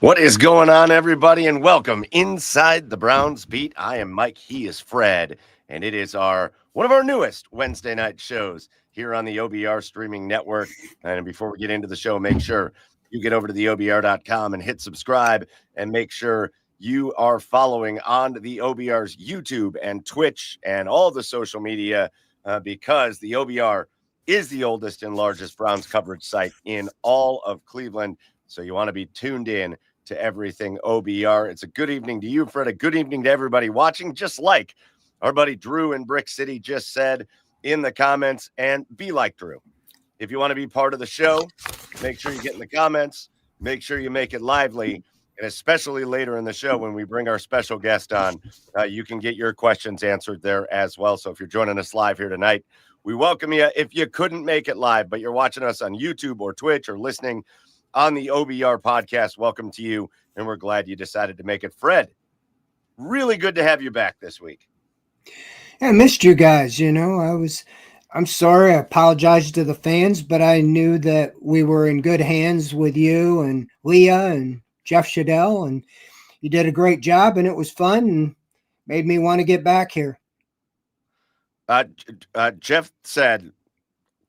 What is going on, everybody, and welcome inside the Browns beat. I am Mike. He is Fred, and it is one of our newest Wednesday night shows here on the OBR streaming network. And before we get into the show, make sure you get over to the OBR.com and hit subscribe, and make sure you are following on the OBR's YouTube and Twitch and all the social media because the OBR is the oldest and largest Browns coverage site in all of Cleveland. So you want to be tuned in to everything OBR. It's a good evening to you, Fred. A good evening to everybody watching, just like our buddy Drew in Brick City just said in the comments. And be like Drew. If you want to be part of the show, make sure you get in the comments. Make sure you make it lively. And especially later in the show when we bring our special guest on, you can get your questions answered there as well. So if you're joining us live here tonight, we welcome you. If you couldn't make it live, but you're watching us on YouTube or Twitch or listening on the OBR podcast, welcome to you, and we're glad you decided to make it. Fred, really good to have you back this week. I missed you guys. I'm sorry. I apologize to the fans, but I knew that we were in good hands with you and Leah and Jeff Shadell, and you did a great job, and it was fun and made me want to get back here. Jeff said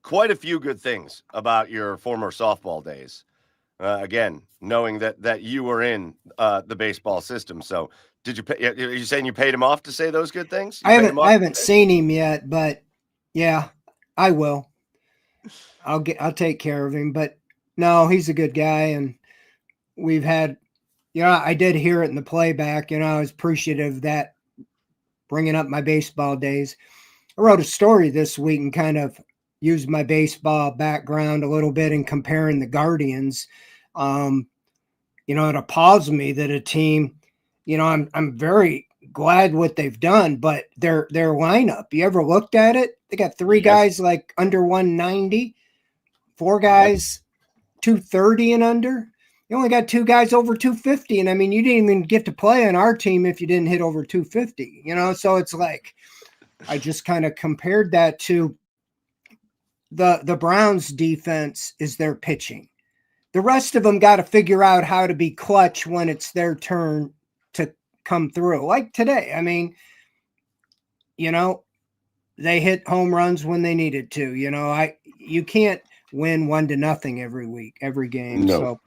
quite a few good things about your former softball days. Again, knowing that you were in the baseball system. So did you pay, are you saying you paid him off to say those good things? I haven't seen him yet, but yeah, I will. I'll take care of him. But no, he's a good guy, and we've had, I did hear it in the playback. I was appreciative of that, bringing up my baseball days. I wrote a story this week and kind of used my baseball background a little bit in comparing the Guardians. It appalls me that a team, I'm very glad what they've done, but their lineup, you ever looked at it? They got three guys like under 190, four guys 230 and under. You only got two guys over 250. And I mean, you didn't even get to play on our team if you didn't hit over 250, so it's like, I just kind of compared that to the Browns defense is their pitching. The rest of them got to figure out how to be clutch when it's their turn to come through. Like today, I mean, they hit home runs when they needed to. You can't win 1-0 every week, every game. No.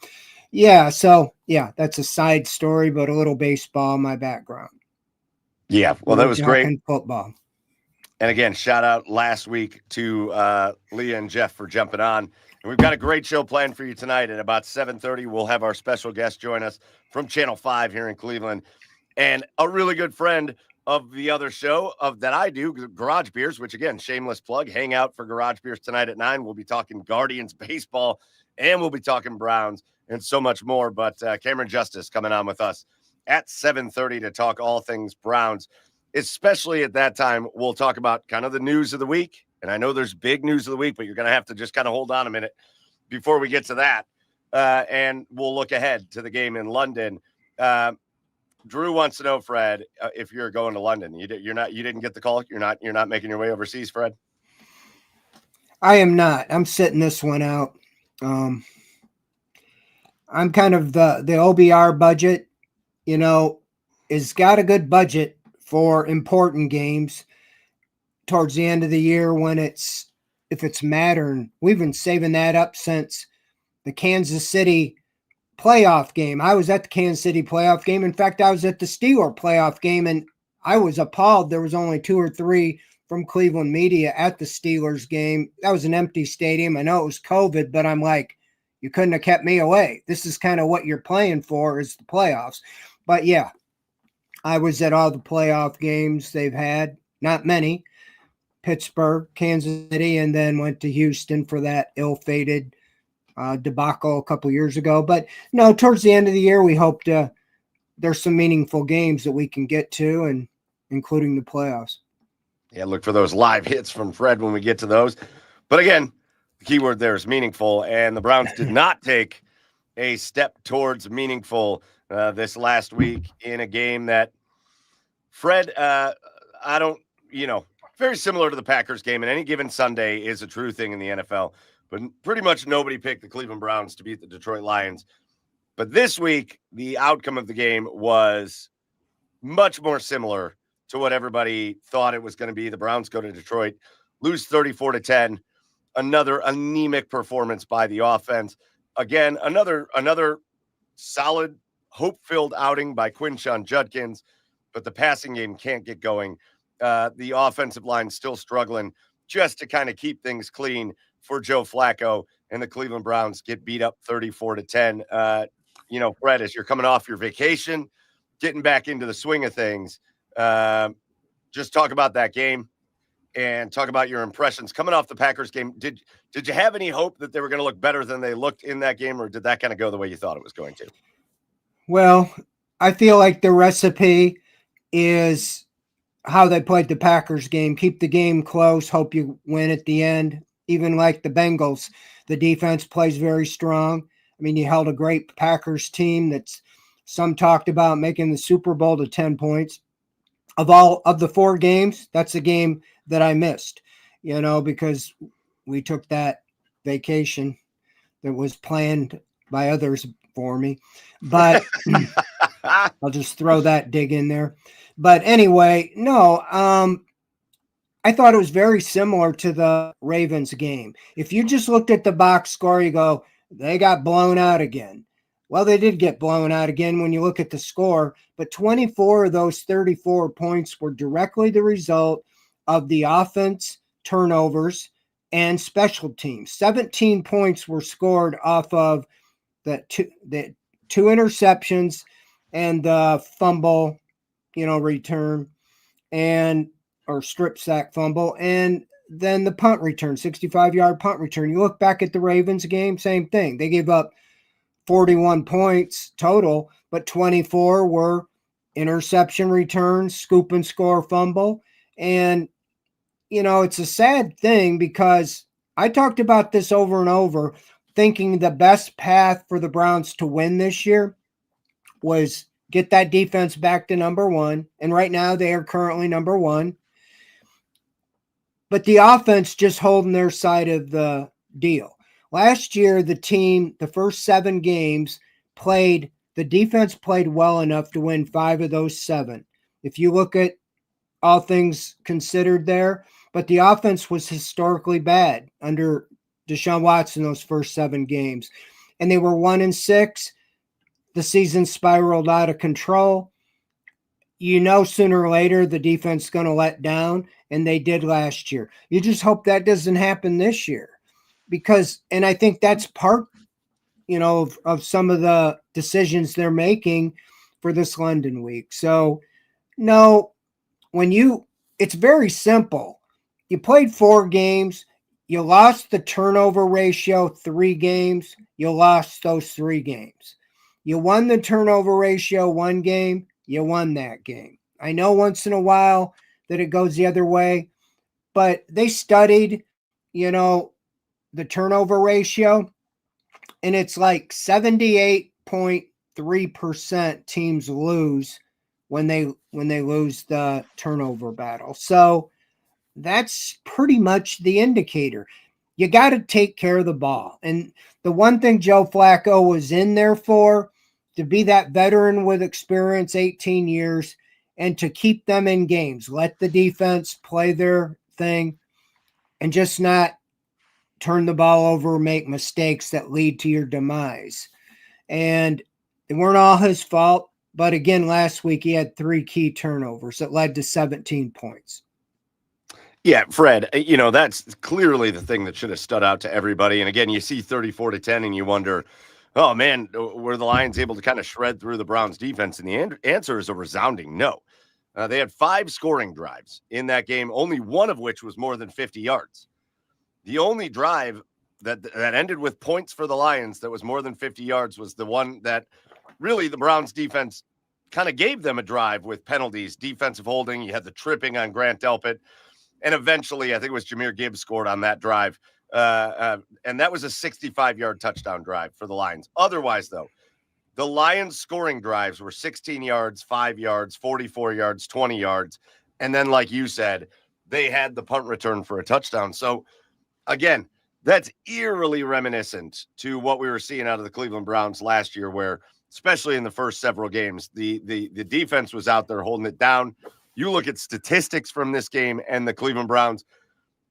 So that's a side story, but a little baseball, my background. Yeah, well, that was great. Football. And again, shout out last week to Leah and Jeff for jumping on. And we've got a great show planned for you tonight. At about 7:30, we'll have our special guest join us from Channel 5 here in Cleveland. And a really good friend of the other show that I do, Garage Beers, which, again, shameless plug. Hang out for Garage Beers tonight at 9. We'll be talking Guardians baseball, and we'll be talking Browns and so much more. But Cameron Justice coming on with us at 7:30 to talk all things Browns. Especially at that time, we'll talk about kind of the news of the week. And I know there's big news of the week, but you're going to have to just kind of hold on a minute before we get to that. And we'll look ahead to the game in London. Drew wants to know, Fred, if you're going to London. You didn't get the call. You're not making your way overseas, Fred. I am not. I'm sitting this one out. I'm kind of the OBR budget, is got a good budget for important games towards the end of the year if it's mattering. We've been saving that up since the Kansas City playoff game. I was at the Kansas City playoff game. In fact, I was at the Steelers playoff game, and I was appalled. There was only 2 or 3 from Cleveland media at the Steelers game. That was an empty stadium. I know it was COVID, but I'm like, you couldn't have kept me away. This is kind of what you're playing for, is the playoffs. But yeah, I was at all the playoff games they've had, not many. Pittsburgh, Kansas City, and then went to Houston for that ill-fated debacle a couple years ago. But no, towards the end of the year, we hope there's some meaningful games that we can get to, and including the playoffs. Yeah, look for those live hits from Fred when we get to those. But again, the key word there is meaningful, and the Browns did not take a step towards meaningful this last week in a game that, Fred, very similar to the Packers game, and any given Sunday is a true thing in the NFL. But pretty much nobody picked the Cleveland Browns to beat the Detroit Lions. But this week, the outcome of the game was much more similar to what everybody thought it was going to be. The Browns go to Detroit, lose 34-10. Another anemic performance by the offense. Again, another solid, hope-filled outing by Quinshon Judkins, but the passing game can't get going. The offensive line still struggling just to kind of keep things clean for Joe Flacco, and the Cleveland Browns get beat up 34-10. Fred, as you're coming off your vacation, getting back into the swing of things, just talk about that game and talk about your impressions coming off the Packers game. Did you have any hope that they were going to look better than they looked in that game, or did that kind of go the way you thought it was going to? Well, I feel like the recipe is how they played the Packers game. Keep the game close, hope you win at the end. Even like the Bengals, the defense plays very strong. I mean, you held a great Packers team that's some talked about making the Super Bowl to 10 points. Of the 4 games, that's a game that I missed, because we took that vacation that was planned by others for me. But I'll just throw that dig in there. But anyway, no, I thought it was very similar to the Ravens game. If you just looked at the box score, you go, they got blown out again. Well, they did get blown out again when you look at the score, but 24 of those 34 points were directly the result of the offense, turnovers, and special teams. 17 points were scored off of the two interceptions and the fumble, return or strip sack fumble, and then the punt return, 65-yard punt return. You look back at the Ravens game, same thing. They gave up 41 points total, but 24 were interception returns, scoop and score fumble. And, it's a sad thing because I talked about this over and over, thinking the best path for the Browns to win this year was get that defense back to number 1. And right now they are currently number 1. But the offense just holding their side of the deal. Last year, the first 7 games the defense played well enough to win 5 of those 7. If you look at all things considered there, but the offense was historically bad under Deshaun Watson those first 7 games. And they were 1-6. The season spiraled out of control. Sooner or later, the defense is going to let down, and they did last year. You just hope that doesn't happen this year. And I think that's part, of some of the decisions they're making for this London week. So, no, it's very simple. You played 4 games. You lost the turnover ratio 3 games. You lost those 3 games. You won the turnover ratio 1 game. You won that game. I know once in a while that it goes the other way, but they studied, the turnover ratio, and it's like 78.3% teams lose when they lose the turnover battle. So that's pretty much the indicator. You got to take care of the ball. And the one thing Joe Flacco was in there for, to be that veteran with experience, 18 years, and to keep them in games. Let the defense play their thing and just not turn the ball over, make mistakes that lead to your demise. And they weren't all his fault. But again, last week he had 3 key turnovers that led to 17 points. Yeah, Fred, that's clearly the thing that should have stood out to everybody. And again, you see 34-10 and you wonder, oh man, were the Lions able to kind of shred through the Browns defense? And the answer is a resounding no. They had 5 scoring drives in that game, only one of which was more than 50 yards. The only drive that ended with points for the Lions that was more than 50 yards was the one that really the Browns defense kind of gave them a drive with penalties, defensive holding. You had the tripping on Grant Delpit. And eventually, I think it was Jahmyr Gibbs scored on that drive. And that was a 65-yard touchdown drive for the Lions. Otherwise, though, the Lions scoring drives were 16 yards, 5 yards, 44 yards, 20 yards. And then, like you said, they had the punt return for a touchdown. So, again, That's eerily reminiscent to what we were seeing out of the Cleveland Browns last year, where, especially in the first several games, the defense was out there holding it down. You look at statistics from this game and the Cleveland Browns,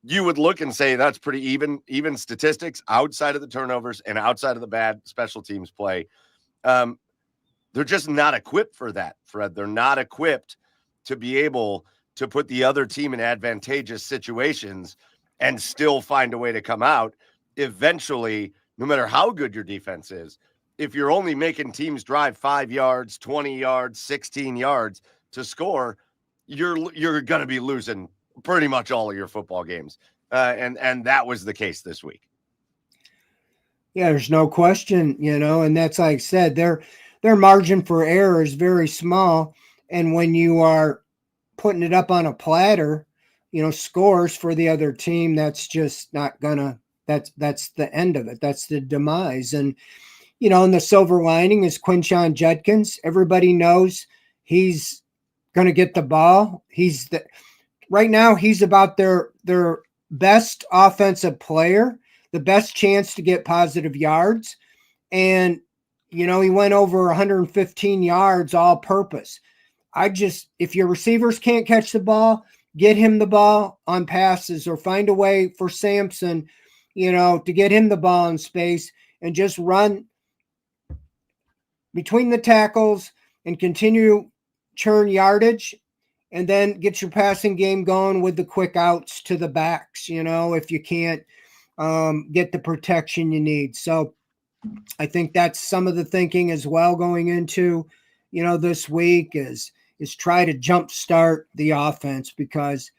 you would look and say that's pretty even statistics outside of the turnovers and outside of the bad special teams play. They're just not equipped for that, Fred. They're not equipped to be able to put the other team in advantageous situations and still find a way to come out. Eventually, no matter how good your defense is, if you're only making teams drive 5 yards, 20 yards, 16 yards to score, you're going to be losing pretty much all of your football games. And that was the case this week. Yeah, there's no question, and that's like I said, their margin for error is very small. And when you are putting it up on a platter, scores for the other team, that's just not gonna, that's the end of it. That's the demise. And, and the silver lining is Quinshon Judkins. Everybody knows he's going to get the ball. Right now he's about their best offensive player, the best chance to get positive yards. And, he went over 115 yards all purpose. If your receivers can't catch the ball, get him the ball on passes or find a way for Sampson, to get him the ball in space and just run between the tackles and continue churn yardage, and then get your passing game going with the quick outs to the backs, if you can't get the protection you need. So I think that's some of the thinking as well going into, this week is try to jumpstart the offense, because,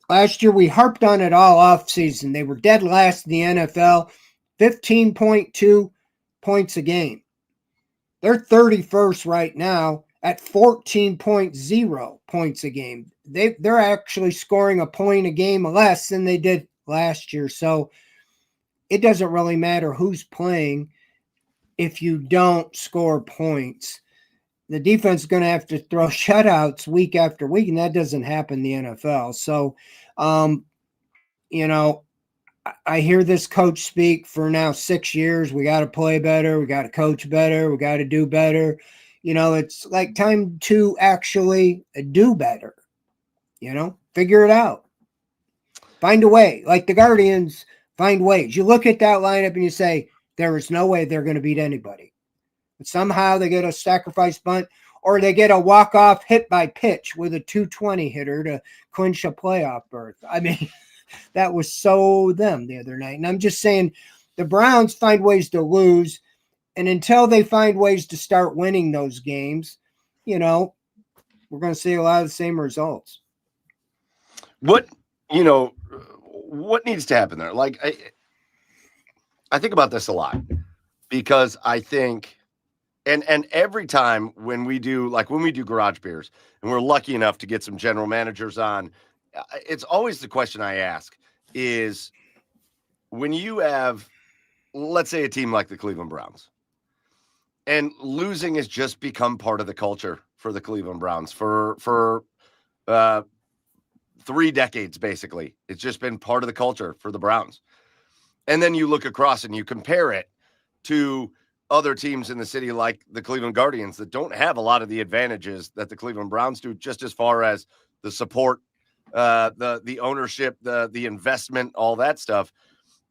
last year we harped on it all off season. They were dead last in the NFL, 15.2 points a game. They're 31st right now at 14.0 points a game. They're actually scoring a point a game less than they did last year. So it doesn't really matter who's playing if you don't score points. The defense is going to have to throw shutouts week after week, and that doesn't happen in the NFL. So, I hear this coach speak for now 6 years. We got to play better. We got to coach better. We got to do better. It's like time to actually do better. Figure it out. Find a way. Like the Guardians find ways. You look at that lineup and you say, there is no way they're going to beat anybody. But somehow they get a sacrifice bunt, or they get a walk-off hit by pitch with a 220 hitter to clinch a playoff berth. That was so them the other night. And I'm just saying the Browns find ways to lose. And until they find ways to start winning those games, we're going to see a lot of the same results. What needs to happen there? Like, I think about this a lot, because I think, and every time when we do Garage Beers and we're lucky enough to get some general managers on, it's always the question I ask is, when you have, let's say, a team like the Cleveland Browns, and losing has just become part of the culture for the Cleveland Browns for 3 decades, basically. It's just been part of the culture for the Browns. And then you look across and you compare it to other teams in the city like the Cleveland Guardians that don't have a lot of the advantages that the Cleveland Browns do, just as far as the support, the ownership, the investment, all that stuff.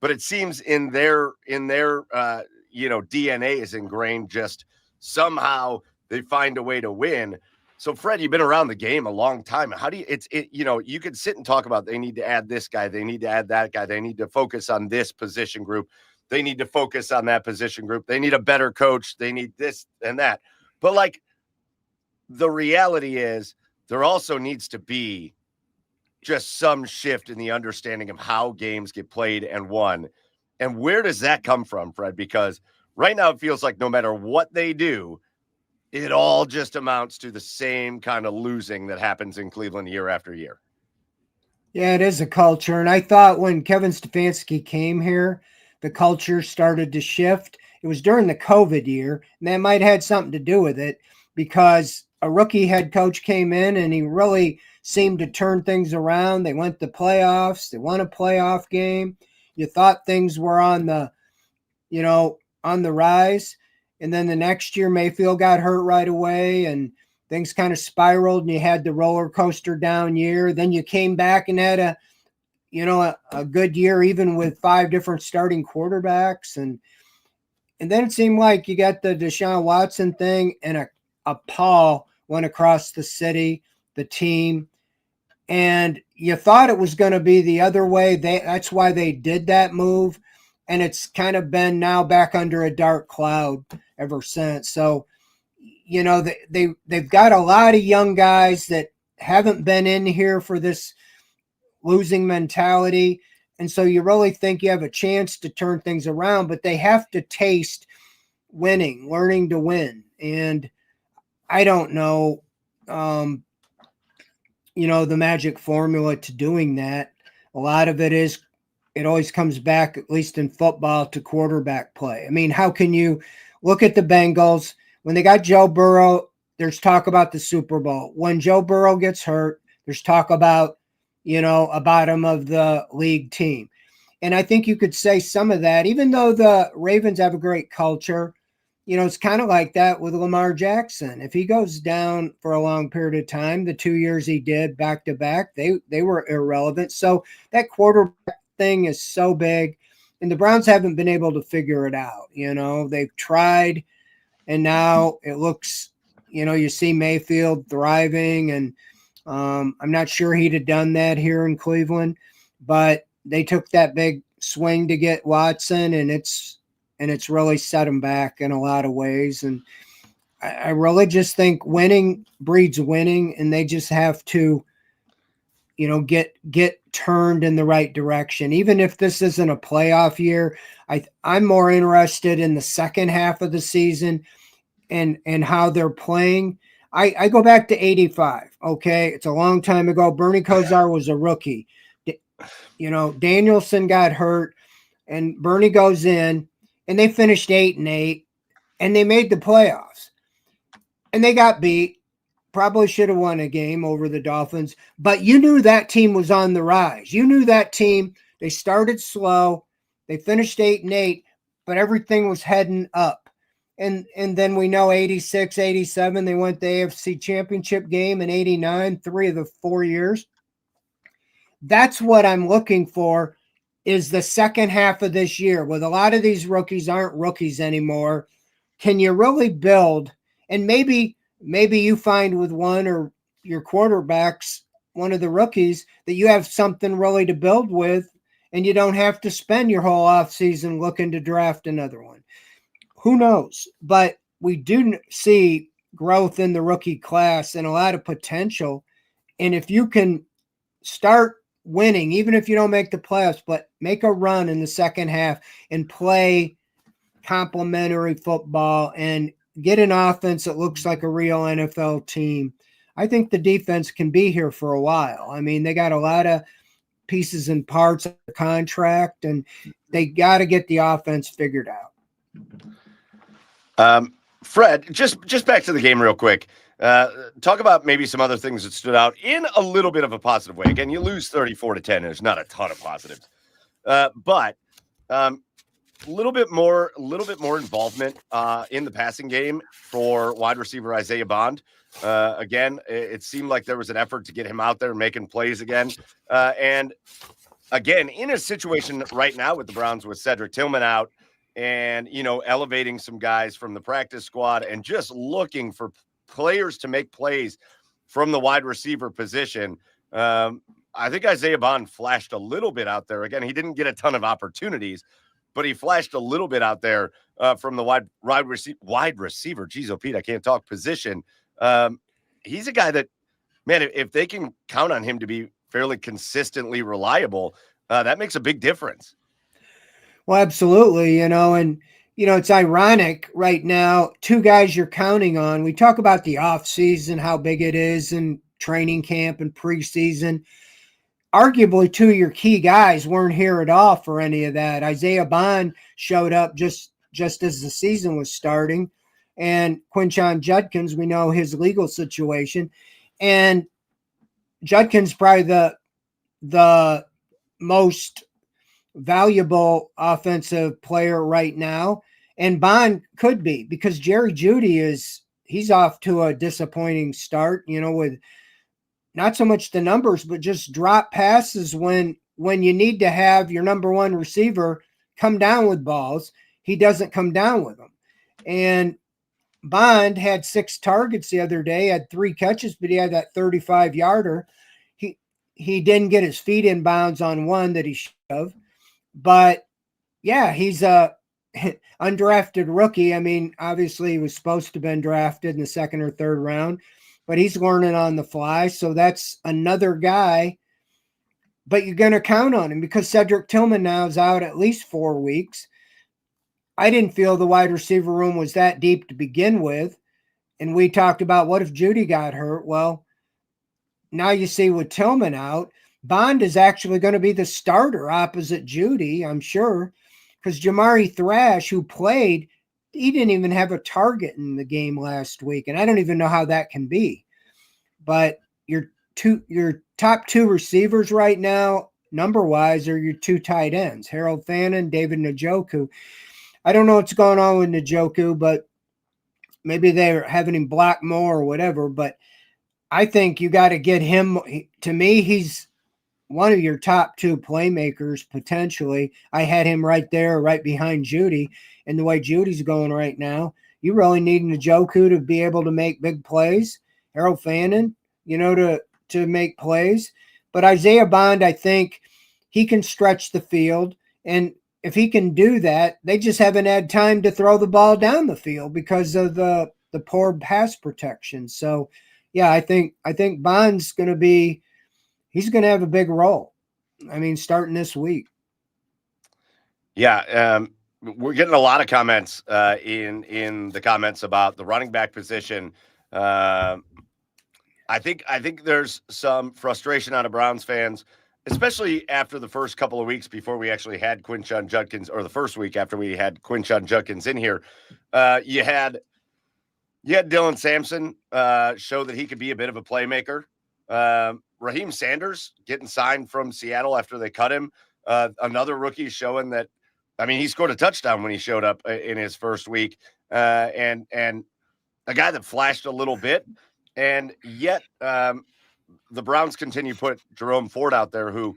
But it seems in their DNA is ingrained, just somehow they find a way to win. So, Fred, you've been around the game a long time. How do you, you could sit and talk about, they need to add this guy, they need to add that guy, they need to focus on this position group, they need to focus on that position group, they need a better coach, they need this and that. But, like, the reality is there also needs to be just some shift in the understanding of how games get played and won. And where does that come from, Fred? Because right now it feels like no matter what they do, it all just amounts to the same kind of losing that happens in Cleveland year after year. Yeah, it is a culture. And I thought when Kevin Stefanski came here, the culture started to shift. It was during the COVID year, and that might have had something to do with it, because a rookie head coach came in and he really seemed to turn things around. They went to playoffs. They won a playoff game. You thought things were on the, on the rise. And then the next year, Mayfield got hurt right away and things kind of spiraled and you had the roller coaster down year. Then you came back and had a good year, even with 5 different starting quarterbacks. And then it seemed like you got the Deshaun Watson thing and a pall went across the city, the team. And you thought it was going to be the other way. That's why they did that move. And it's kind of been now back under a dark cloud ever since. So, they've got a lot of young guys that haven't been in here for this losing mentality. And so you really think you have a chance to turn things around, but they have to taste winning, learning to win. And I don't know, the magic formula to doing that. A lot of it always comes back, at least in football, to quarterback play. I mean, how can you look at the Bengals? When they got Joe Burrow, there's talk about the Super Bowl. When Joe Burrow gets hurt, there's talk about, a bottom of the league team. And I think you could say some of that, even though the Ravens have a great culture, it's kind of like that with Lamar Jackson. If he goes down for a long period of time, the 2 years he did back to back, they were irrelevant. So that quarterback thing is so big, and the Browns haven't been able to figure it out. They've tried, and now it looks, you see Mayfield thriving, and I'm not sure he'd have done that here in Cleveland, but they took that big swing to get Watson, and it's really set them back in a lot of ways. And I really just think winning breeds winning, and they just have to, get turned in the right direction. Even if this isn't a playoff year, I'm more interested in the second half of the season and how they're playing. I go back to 85. Okay. It's a long time ago. Bernie Kosar was a rookie. Danielson got hurt and Bernie goes in and they finished 8-8 and they made the playoffs and they got beat. Probably should have won a game over the Dolphins, but you knew that team was on the rise. You knew that team, they started slow. They finished 8-8, but everything was heading up. And then we know 86, 87, they went the AFC Championship game, in 89, 3 of the 4 years. That's what I'm looking for, is the second half of this year, with a lot of these rookies aren't rookies anymore. Can you really build? And maybe you find with one or your quarterbacks, one of the rookies, that you have something really to build with, and you don't have to spend your whole offseason looking to draft another one. Who knows? But we do see growth in the rookie class and a lot of potential. And if you can start winning, even if you don't make the playoffs, but make a run in the second half and play complementary football and get an offense that looks like a real NFL team, I think the defense can be here for a while. I mean, they got a lot of pieces and parts of the contract, and they got to get the offense figured out. Fred, just back to the game real quick. Talk about maybe some other things that stood out in a little bit of a positive way. Again, you lose 34-10, and there's not a ton of positives. But a little bit more involvement in the passing game for wide receiver Isaiah Bond. Again, it seemed like there was an effort to get him out there making plays again. And again, in a situation right now with the Browns with Cedric Tillman out and, elevating some guys from the practice squad and just looking for players to make plays from the wide receiver position. I think Isaiah Bond flashed a little bit out there. Again, he didn't get a ton of opportunities, but he flashed a little bit out there from the wide receiver. Geez, Pete, I can't talk position. He's a guy that, man, if they can count on him to be fairly consistently reliable, that makes a big difference. Well, absolutely. And, it's ironic right now, 2 guys you're counting on. We talk about the off season, how big it is in training camp and preseason. Arguably 2 of your key guys weren't here at all for any of that. Isaiah Bond showed up just as the season was starting, and Quinshon Judkins, we know his legal situation, and Judkins probably the most valuable offensive player right now. And Bond could be, because Jerry Jeudy he's off to a disappointing start, with not so much the numbers, but just drop passes when you need to have your number one receiver come down with balls. He doesn't come down with them. And Bond had 6 targets the other day, had 3 catches, but he had that 35-yarder. He didn't get his feet in bounds on one that he should have. But yeah, he's a undrafted rookie. I mean, obviously he was supposed to have been drafted in the 2nd or 3rd round, but he's learning on the fly. So that's another guy, but you're going to count on him because Cedric Tillman now is out at least 4 weeks. I didn't feel the wide receiver room was that deep to begin with. And we talked about what if Jeudy got hurt? Well, now you see with Tillman out, Bond is actually going to be the starter opposite Jeudy, I'm sure, because Jamari Thrash, who played, he didn't even have a target in the game last week. And I don't even know how that can be. But your top 2 receivers right now, number-wise, are your 2 tight ends, Harold Fannin, David Njoku. I don't know what's going on with Njoku, but maybe they're having him block more or whatever. But I think you got to get him. To me, he's one of your top 2 playmakers, potentially. I had him right there, right behind Jeudy. And the way Judy's going right now, you really need Njoku to be able to make big plays. Harold Fannin, to make plays. But Isaiah Bond, I think he can stretch the field. And if he can do that, they just haven't had time to throw the ball down the field because of the poor pass protection. So, yeah, I think Bond's going to he's going to have a big role. I mean, starting this week. Yeah, we're getting a lot of comments in the comments about the running back position. I think there's some frustration out of Browns fans, especially after the first couple of weeks before we actually had Quinshon Judkins, or the first week after we had Quinshon Judkins in here. You had Dylan Sampson show that he could be a bit of a playmaker. Raheem Sanders getting signed from Seattle after they cut him. Another rookie showing that, I mean, he scored a touchdown when he showed up in his first week. And a guy that flashed a little bit. And yet the Browns continue to put Jerome Ford out there, who,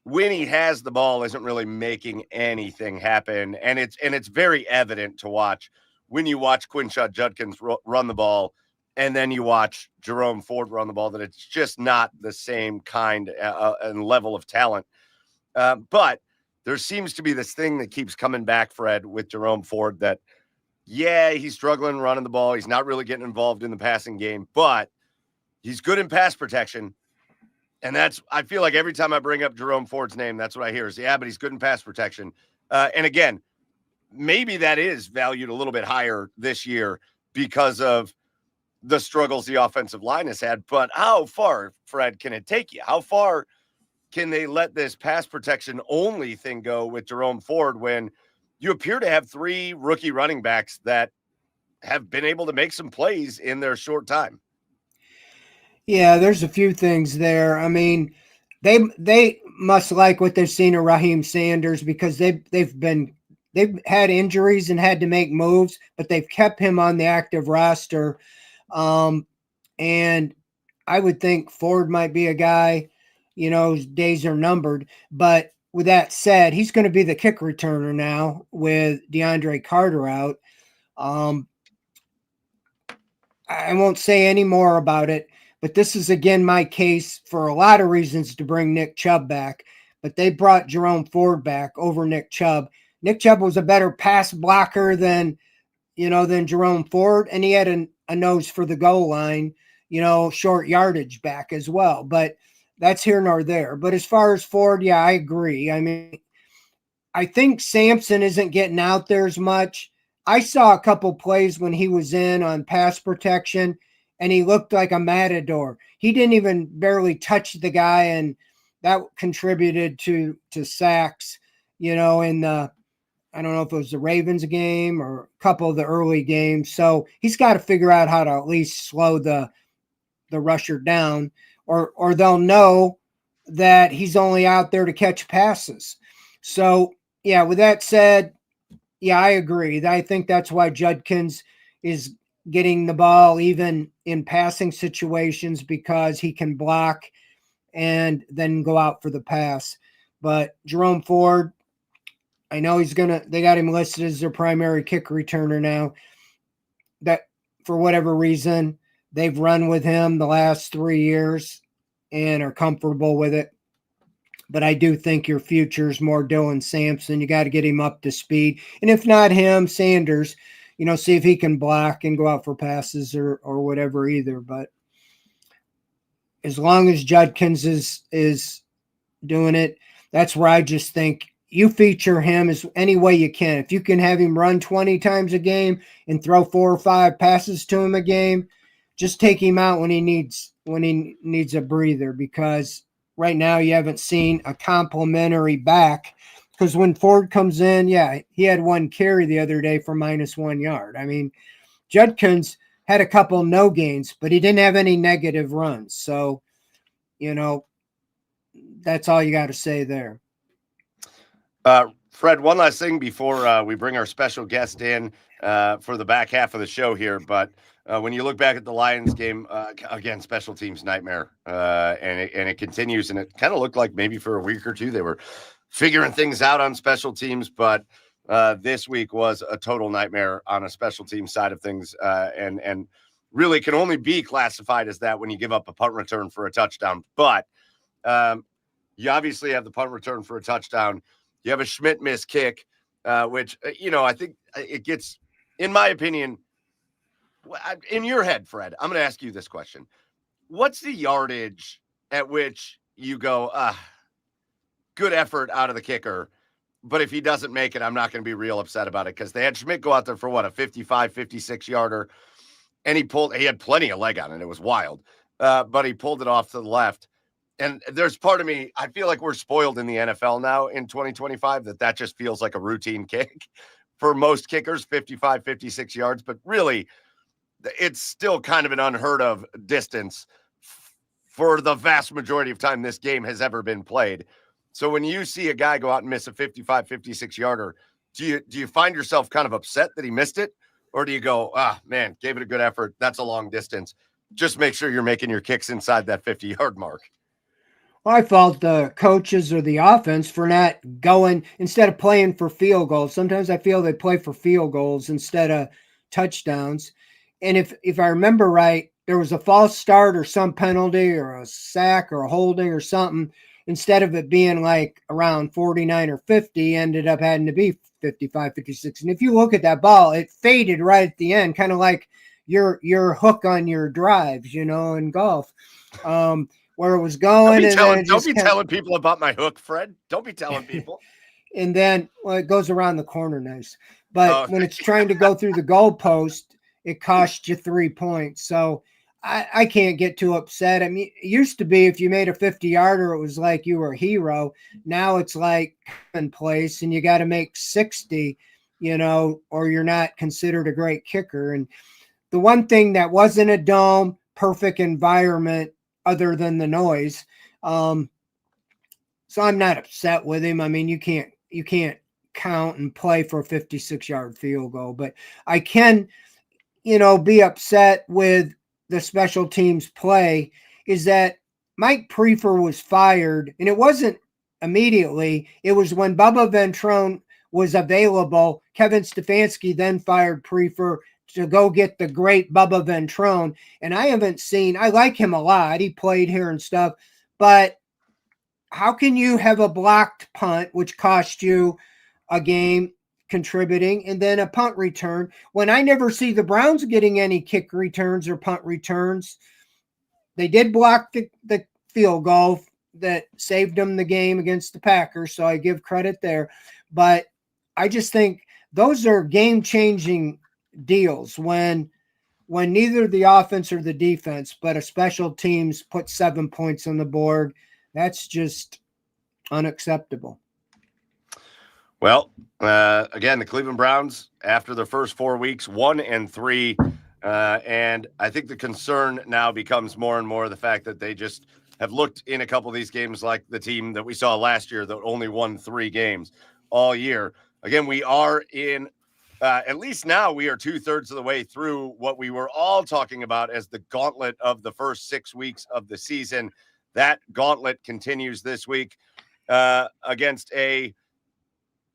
when he has the ball, isn't really making anything happen. And it's very evident to watch when you watch Quinshon Judkins run the ball, and then you watch Jerome Ford run the ball, that it's just not the same kind and level of talent. But there seems to be this thing that keeps coming back, Fred, with Jerome Ford, that, yeah, he's struggling running the ball. He's not really getting involved in the passing game, but he's good in pass protection. And I feel like every time I bring up Jerome Ford's name, that's what I hear is, yeah, but he's good in pass protection. And again, maybe that is valued a little bit higher this year because of the struggles the offensive line has had. But how far, Fred, can it take you? How far can they let this pass protection only thing go with Jerome Ford when you appear to have 3 rookie running backs that have been able to make some plays in their short time? Yeah, there's a few things there. I mean, they must like what they've seen of Raheem Sanders, because they've had injuries and had to make moves, but they've kept him on the active roster. And I would think Ford might be a guy, whose days are numbered. But with that said, he's going to be the kick returner now with DeAndre Carter out. I won't say any more about it, but this is, again, my case for a lot of reasons to bring Nick Chubb back. But they brought Jerome Ford back over Nick Chubb. Nick Chubb was a better pass blocker than Jerome Ford, and he had a nose for the goal line, short yardage back as well. But that's here nor there. But as far as Ford, yeah, I agree. I mean, I think Sampson isn't getting out there as much. I saw a couple plays when he was in on pass protection, and he looked like a matador. He didn't even barely touch the guy, and that contributed to sacks, in the, I don't know if it was the Ravens game or a couple of the early games. So he's got to figure out how to at least slow the rusher down, or they'll know that he's only out there to catch passes. So, yeah, with that said, yeah, I agree. I think that's why Judkins is getting the ball even in passing situations because he can block and then go out for the pass. But Jerome Ford, I know they got him listed as their primary kick returner now. That for whatever reason, they've run with him the last 3 years and are comfortable with it. But I do think your future is more Dylan Sampson. You got to get him up to speed. And if not him, Sanders, see if he can block and go out for passes or whatever either. But as long as Judkins is doing it, that's where I just think you feature him as any way you can. If you can have him run 20 times a game and throw 4 or 5 passes to him a game, just take him out when he needs a breather, because right now you haven't seen a complimentary back. Because when Ford comes in, yeah, he had 1 carry the other day for -1 yard. I mean, Judkins had a couple no gains, but he didn't have any negative runs. So, that's all you got to say there. Fred, one last thing before we bring our special guest in for the back half of the show here. But when you look back at the Lions game, again, special teams nightmare, and it continues. And it kind of looked like maybe for a week or two they were figuring things out on special teams, but this week was a total nightmare on a special team side of things, and really can only be classified as that when you give up a punt return for a touchdown. But you obviously have the punt return for a touchdown. You have a Schmidt miss kick, which, I think it gets, in my opinion, in your head, Fred, I'm going to ask you this question. What's the yardage at which you go, good effort out of the kicker, but if he doesn't make it, I'm not going to be real upset about it? Because they had Schmidt go out there for a 55, 56 yarder, and he had plenty of leg on it. It was wild, but he pulled it off to the left. And there's part of me, I feel like we're spoiled in the NFL now in 2025, that just feels like a routine kick for most kickers, 55, 56 yards. But really, it's still kind of an unheard of distance for the vast majority of time this game has ever been played. So when you see a guy go out and miss a 55, 56 yarder, do you find yourself kind of upset that he missed it? Or do you go, man, gave it a good effort. That's a long distance. Just make sure you're making your kicks inside that 50-yard mark. Well, I fault the coaches or the offense for not going instead of playing for field goals. Sometimes I feel they play for field goals instead of touchdowns. And if I remember right, there was a false start or some penalty or a sack or a holding or something. Instead of it being like around 49 or 50, ended up having to be 55, 56. And if you look at that ball, it faded right at the end, kind of like your hook on your drives, in golf. Where it was going. Don't be telling people about my hook, Fred. Don't be telling people. And then, it goes around the corner nice. But when it's trying to go through the goalpost, it costs you 3 points. So I can't get too upset. I mean, it used to be if you made a 50-yarder, it was like you were a hero. Now it's like in place, and you got to make 60, or you're not considered a great kicker. And the one thing that wasn't a dome, perfect environment, other than the noise. So I'm not upset with him. I mean, you can't count and play for a 56-yard field goal, but I can, be upset with the special teams play is that Mike Prefer was fired, and it wasn't immediately. It was when Bubba Ventrone was available. Kevin Stefanski then fired Prefer to go get the great Bubba Ventrone. And I like him a lot. He played here and stuff, but how can you have a blocked punt, which cost you a game contributing, and then a punt return when I never see the Browns getting any kick returns or punt returns? They did block the field goal that saved them the game against the Packers. So I give credit there, but I just think those are game-changing deals when neither the offense or the defense, but a special teams put 7 points on the board. That's just unacceptable. Well, again, the Cleveland Browns, after their first 4 weeks, 1-3, and I think the concern now becomes more and more the fact that they just have looked in a couple of these games like the team that we saw last year that only won 3 games all year. Again, we are in, at least now, we are 2/3 of the way through what we were all talking about as the gauntlet of the first 6 weeks of the season. That gauntlet continues this week against a,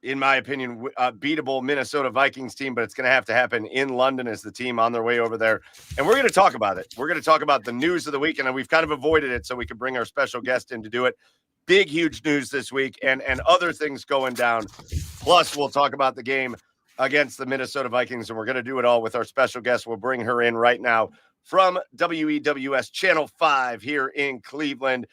in my opinion, beatable Minnesota Vikings team, but it's going to happen in London as the team on their way over there. And we're going to talk about it. We're going to talk about the news of the week, and we've kind of avoided it so we can bring our special guest in to do it. Big, huge news this week and other things going down. Plus, we'll talk about the game against the Minnesota Vikings, and we're going to do it all with our special guest. We'll bring her in right now from WEWS Channel 5 here in Cleveland.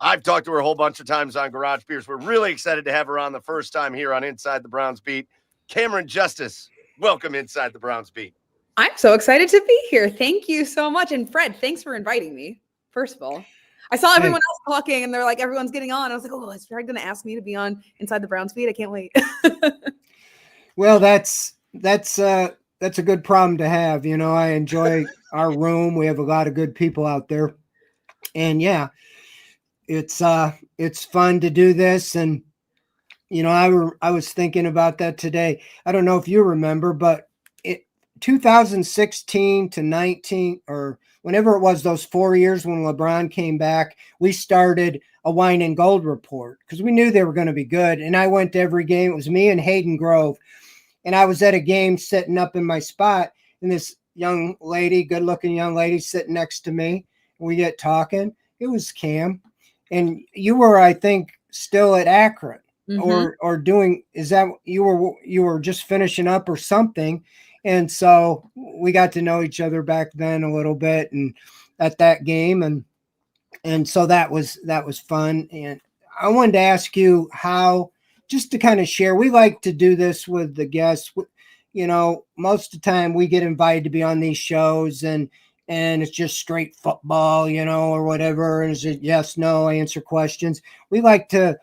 I've talked to her a whole bunch of times on Garage Beers. We're really excited to have her on the first time here on Inside the Browns Beat. Cameron Justice, welcome Inside the Browns Beat. I'm so excited to be here. Thank you so much. And Fred, thanks for inviting me, first of all. I saw everyone else talking, and they're like, everyone's getting on. I was like, oh, is Fred going to ask me to be on Inside the Browns Beat? I can't wait. Well, that's a good problem to have. You know, I enjoy our room. We have a lot of good people out there. And yeah, it's fun to do this. And, you know, I was thinking about that today. I don't know if you remember, but 2016 to 19, or whenever it was, those 4 years when LeBron came back, we started a Wine and Gold report because we knew they were going to be good. And I went to every game. It was me and Hayden Grove. And I was at a game sitting up in my spot, and this young lady, good-looking young lady, sitting next to me. We get talking. It was Cam. And you were, I think, still at Akron or doing, is that you were just finishing up or something? And so we got to know each other back then a little bit and at that game. And so that was fun. And I wanted to ask you how, just to kind of share, we like to do this with the guests. You know, most of the time we get invited to be on these shows and it's just straight football, you know, or whatever. And is it yes, no, answer questions. We like to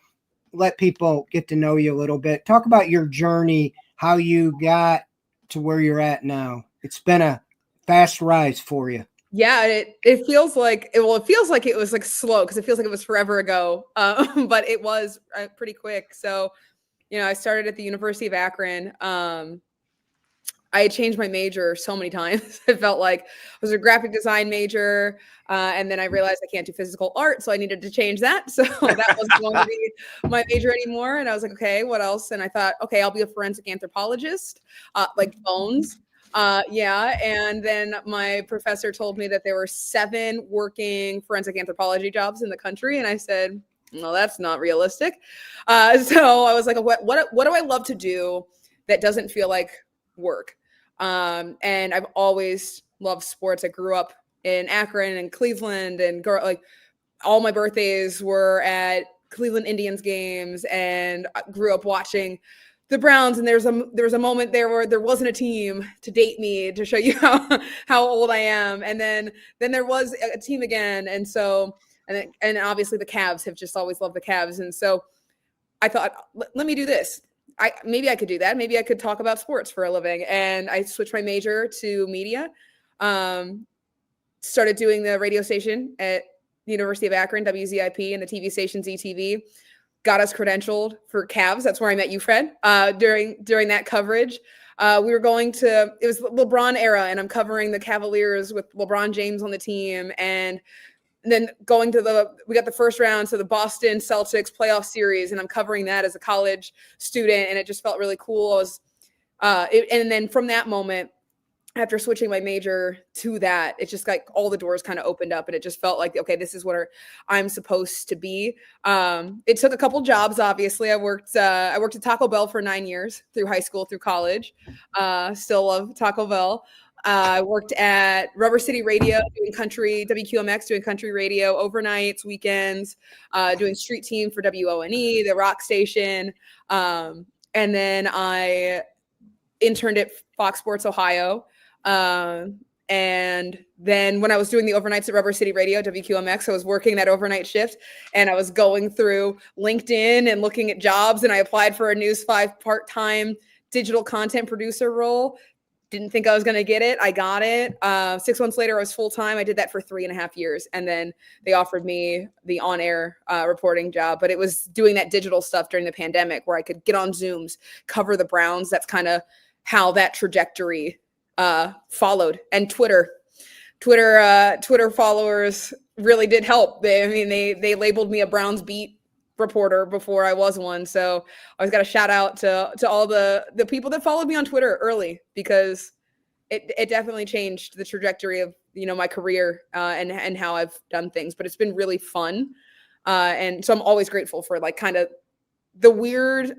let people get to know you a little bit. Talk about your journey, how you got to where you're at now. It's been a fast rise for you. Yeah, it feels like it was like slow because it feels like it was forever ago, but it was pretty quick. So, you know, I started at the University of Akron. I had changed my major so many times. It felt like I was a graphic design major, and then I realized I can't do physical art, so I needed to change that. So that wasn't going to be my major anymore. And I was like, okay, what else? And I thought, okay, I'll be a forensic anthropologist, like bones. Yeah. And then my professor told me that there were 7 working forensic anthropology jobs in the country. And I said, well, that's not realistic. So I was like, what do I love to do that doesn't feel like work? And I've always loved sports. I grew up in Akron and Cleveland, and like all my birthdays were at Cleveland Indians games, and I grew up watching the Browns. And there was a moment there where there wasn't a team to date me, to show you how old I am. And then there was a team again. And so, and obviously the Cavs, have just always loved the Cavs. And so I thought, let me do this. Maybe I could do that. Maybe I could talk about sports for a living. And I switched my major to media, started doing the radio station at the University of Akron, WZIP, and the TV station ZTV. Got us credentialed for Cavs. That's where I met you, Fred, during that coverage. We were going to, it was the LeBron era, and I'm covering the Cavaliers with LeBron James on the team. And then going to we got the first round, so the Boston Celtics playoff series, and I'm covering that as a college student, and it just felt really cool. And then from that moment, after switching my major to that, it's just like all the doors kind of opened up, and it just felt like, okay, this is where I'm supposed to be. It took a couple jobs. Obviously, I worked at Taco Bell for 9 years through high school, through college. Still love Taco Bell. I worked at Rubber City Radio doing country, WQMX doing country radio overnights, weekends, doing street team for WONE, the rock station. And then I interned at Fox Sports Ohio. And then when I was doing the overnights at Rubber City Radio, WQMX, I was working that overnight shift, and I was going through LinkedIn and looking at jobs, and I applied for a News 5 part-time digital content producer role. Didn't think I was going to get it. I got it. 6 months later, I was full-time. I did that for 3.5 years. And then they offered me the on-air reporting job. But it was doing that digital stuff during the pandemic where I could get on Zooms, cover the Browns. That's kind of how that trajectory followed. And Twitter followers really did help. They labeled me a Browns beat reporter before I was one. So I always got a shout out to all the people that followed me on Twitter early, because it definitely changed the trajectory of, my career and how I've done things. But it's been really fun. And so I'm always grateful for like kind of the weird,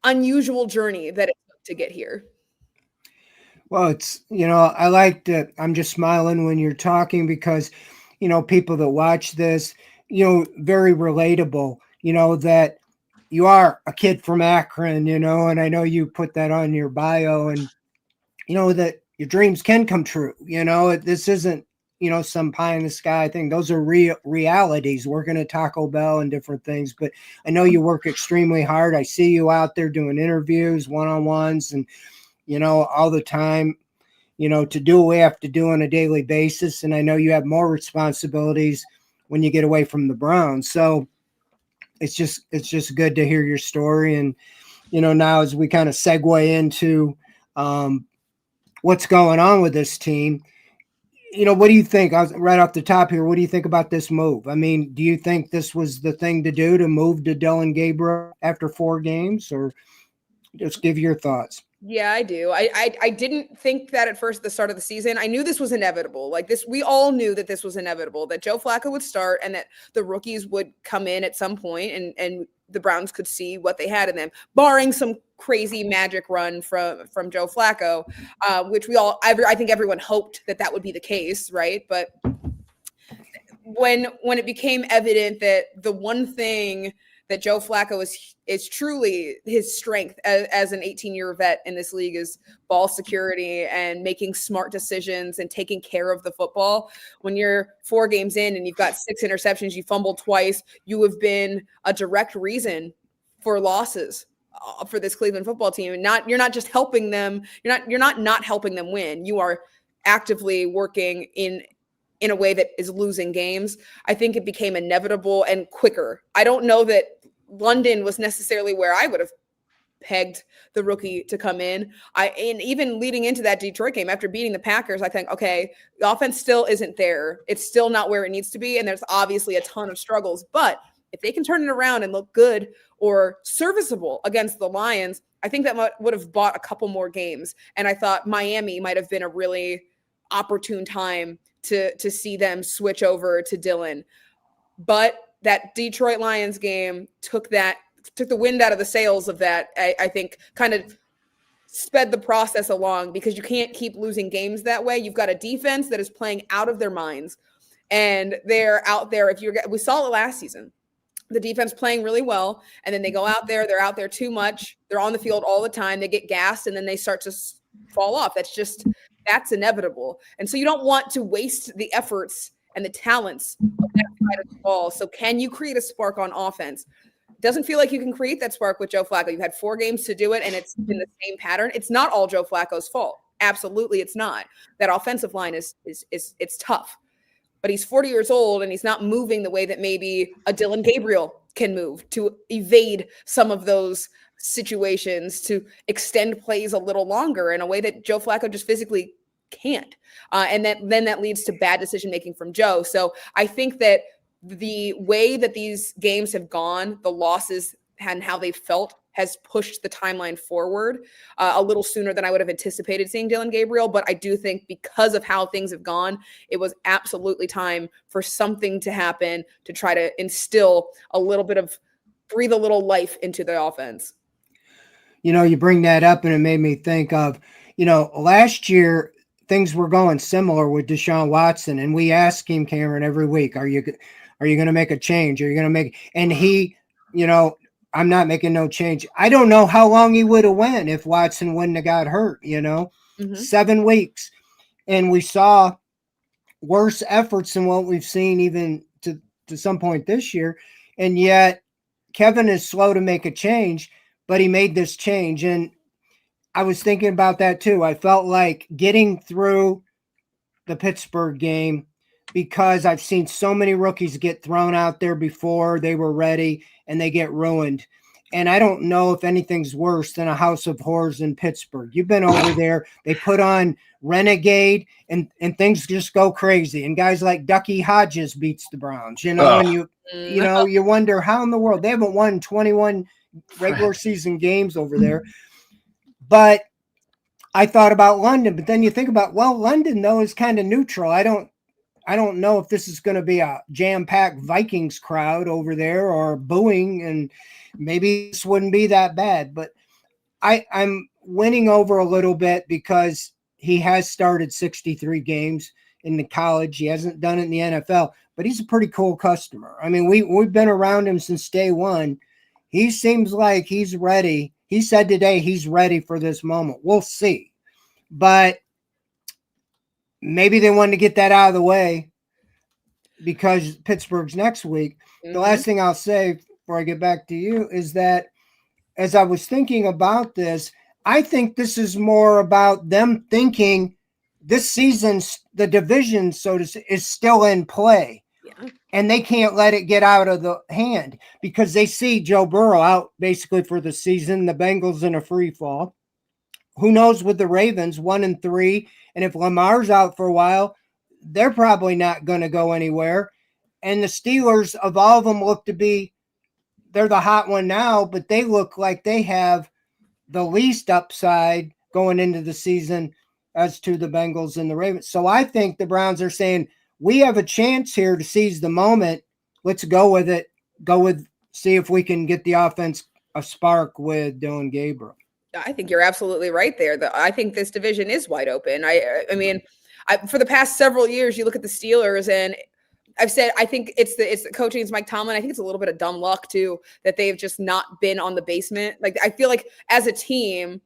unusual journey that it took to get here. Well, it's, I like that. I'm just smiling when you're talking because, people that watch this, very relatable, that you are a kid from Akron, and I know you put that on your bio, and, that your dreams can come true. This isn't, some pie in the sky thing. Those are real realities, working at Taco Bell and different things. But I know you work extremely hard. I see you out there doing interviews, one-on-ones, and, all the time, to do what we have to do on a daily basis. And I know you have more responsibilities when you get away from the Browns. So it's just good to hear your story. And, now as we kind of segue into what's going on with this team, what do you think? I was right off the top here. What do you think about this move? I mean, do you think this was the thing to do, to move to Dillon Gabriel after 4 games, or just give your thoughts? Yeah, I do. I didn't think that at first at the start of the season. I knew this was inevitable. Like this, we all knew that this was inevitable, that Joe Flacco would start and that the rookies would come in at some point, and the Browns could see what they had in them, barring some crazy magic run from Joe Flacco, which I think everyone hoped that would be the case, right? But when it became evident that the one thing that Joe Flacco is truly his strength as an 18-year vet in this league is ball security and making smart decisions and taking care of the football. When you're 4 games in and you've got 6 interceptions, you fumbled twice, you have been a direct reason for losses for this Cleveland football team. And you're not just helping them. You're not helping them win. You are actively working in a way that is losing games. I think it became inevitable and quicker. I don't know that London was necessarily where I would have pegged the rookie to come in. And even leading into that Detroit game, after beating the Packers, I think, okay, the offense still isn't there. It's still not where it needs to be. And there's obviously a ton of struggles, but if they can turn it around and look good or serviceable against the Lions, I think that would have bought a couple more games. And I thought Miami might have been a really opportune time to see them switch over to Dillon. But that Detroit Lions game took the wind out of the sails of that. I think kind of sped the process along, because you can't keep losing games that way. You've got a defense that is playing out of their minds, and they're out there. We saw it last season, the defense playing really well, and then they go out there, they're out there too much. They're on the field all the time. They get gassed, and then they start to fall off. That's inevitable. And so you don't want to waste the efforts and the talents of that side of the ball. So can you create a spark on offense? Doesn't feel like you can create that spark with Joe Flacco. You've had 4 games to do it, and it's been the same pattern. It's not all Joe Flacco's fault. Absolutely, it's not. That offensive line is it's tough. But he's 40 years old, and he's not moving the way that maybe a Dillon Gabriel can move, to evade some of those situations, to extend plays a little longer in a way that Joe Flacco just physically can't. And then that leads to bad decision-making from Joe. So I think that the way that these games have gone, the losses and how they felt, has pushed the timeline forward a little sooner than I would have anticipated seeing Dillon Gabriel. But I do think because of how things have gone, it was absolutely time for something to happen to try to instill a little bit of, breathe a little life into the offense. You bring that up, and it made me think of, last year things were going similar with Deshaun Watson, and we ask him, Cameron, every week, are you going to make a change? Are you going to make? And he, I'm not making no change. I don't know how long he would have went if Watson wouldn't have got hurt. 7 weeks, and we saw worse efforts than what we've seen even to some point this year, and yet Kevin is slow to make a change. But he made this change, and I was thinking about that too. I felt like getting through the Pittsburgh game, because I've seen so many rookies get thrown out there before they were ready and they get ruined. And I don't know if anything's worse than a house of horrors in Pittsburgh. You've been over there. They put on Renegade and things just go crazy. And guys like Ducky Hodges beats the Browns, and you wonder how in the world they haven't won 21 regular season games over there. But I thought about London, but then you think about, well, London though is kind of neutral. I don't know if this is going to be a jam-packed Vikings crowd over there or booing, and maybe this wouldn't be that bad. But I'm winning over a little bit because he has started 63 games in the college. He hasn't done it in the NFL, but he's a pretty cool customer. I mean, we've been around him since day one. He seems like he's ready. He said today he's ready for this moment. We'll see. But maybe they wanted to get that out of the way because Pittsburgh's next week. The last thing I'll say before I get back to you is that as I was thinking about this, I think this is more about them thinking this season's the division, so to say, is still in play. Yeah. And they can't let it get out of the hand because they see Joe Burrow out basically for the season, the Bengals in a free fall. Who knows with the Ravens, 1-3. And if Lamar's out for a while, they're probably not going to go anywhere. And the Steelers, of all of them, look to be, they're the hot one now, but they look like they have the least upside going into the season as to the Bengals and the Ravens. So I think the Browns are saying, we have a chance here to seize the moment. Let's go with it. See if we can get the offense a spark with Dillon Gabriel. I think you're absolutely right there. I think this division is wide open. I mean, for the past several years, you look at the Steelers, and I've said I think it's the coaching. It's Mike Tomlin. I think it's a little bit of dumb luck too that they've just not been on the basement. Like I feel like as a team,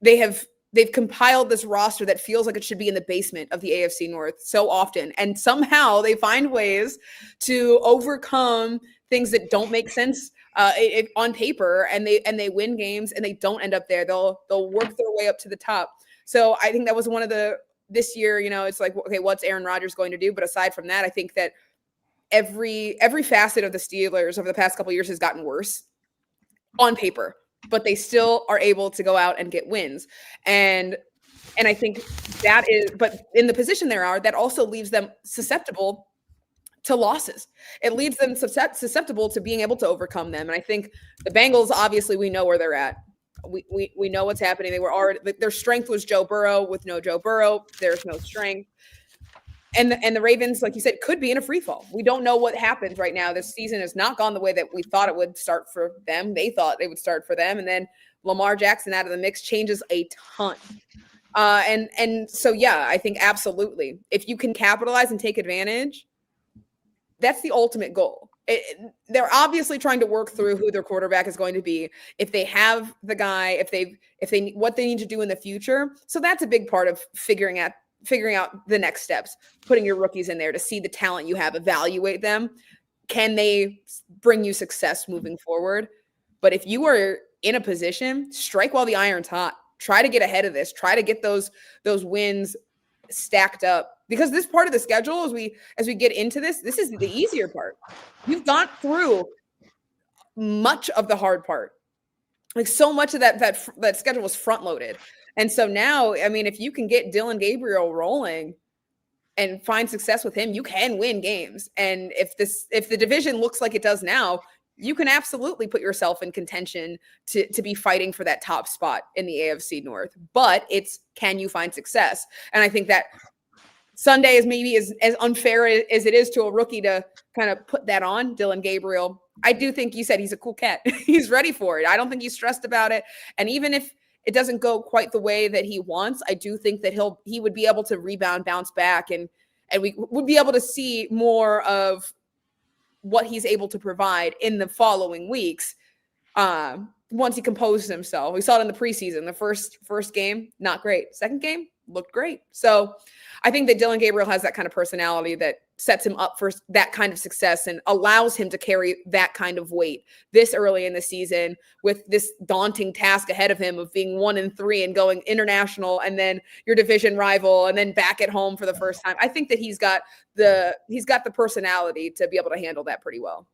they've compiled this roster that feels like it should be in the basement of the AFC North so often, and somehow they find ways to overcome things that don't make sense on paper, and they win games, and they don't end up there. They'll work their way up to the top. So I think that was one of this year. It's like, okay, what's Aaron Rodgers going to do? But aside from that, I think that every facet of the Steelers over the past couple of years has gotten worse on paper, but they still are able to go out and get wins. And I think that is, but in the position they are, that also leaves them susceptible to losses. It leaves them susceptible to being able to overcome them. And I think the Bengals, obviously, we know where they're at. We know what's happening. They were already, their strength was Joe Burrow. With no Joe Burrow, there's no strength. And the Ravens, like you said, could be in a free fall. We don't know what happens right now. This season has not gone the way that we thought it would start for them. They thought it would start for them. And then Lamar Jackson out of the mix changes a ton. And so, yeah, I think absolutely. If you can capitalize and take advantage, that's the ultimate goal. They're obviously trying to work through who their quarterback is going to be. If they have the guy, if they what they need to do in the future. So that's a big part of figuring out the next steps, putting your rookies in there to see the talent you have, evaluate them. Can they bring you success moving forward? But if you are in a position, strike while the iron's hot. Try to get ahead of this. Try to get those wins stacked up, because this part of the schedule, as we get into this is the easier part. You've gone through much of the hard part. Like so much of that schedule was front loaded. And so now, I mean, if you can get Dillon Gabriel rolling and find success with him, you can win games. And if the division looks like it does now, you can absolutely put yourself in contention to be fighting for that top spot in the AFC North. But it's, can you find success? And I think that Sunday is maybe as unfair as it is to a rookie to kind of put that on Dillon Gabriel. I do think you said he's a cool cat. He's ready for it. I don't think he's stressed about it. And even if it doesn't go quite the way that he wants, I do think that he would be able to rebound, bounce back, and we would be able to see more of what he's able to provide in the following weeks once he composes himself. We saw it in the preseason. The first game, not great. Second game, looked great. So I think that Dylan Gabriel has that kind of personality that sets him up for that kind of success and allows him to carry that kind of weight this early in the season with this daunting task ahead of him of being 1-3 and going international and then your division rival and then back at home for the first time. I think that he's got the personality to be able to handle that pretty well.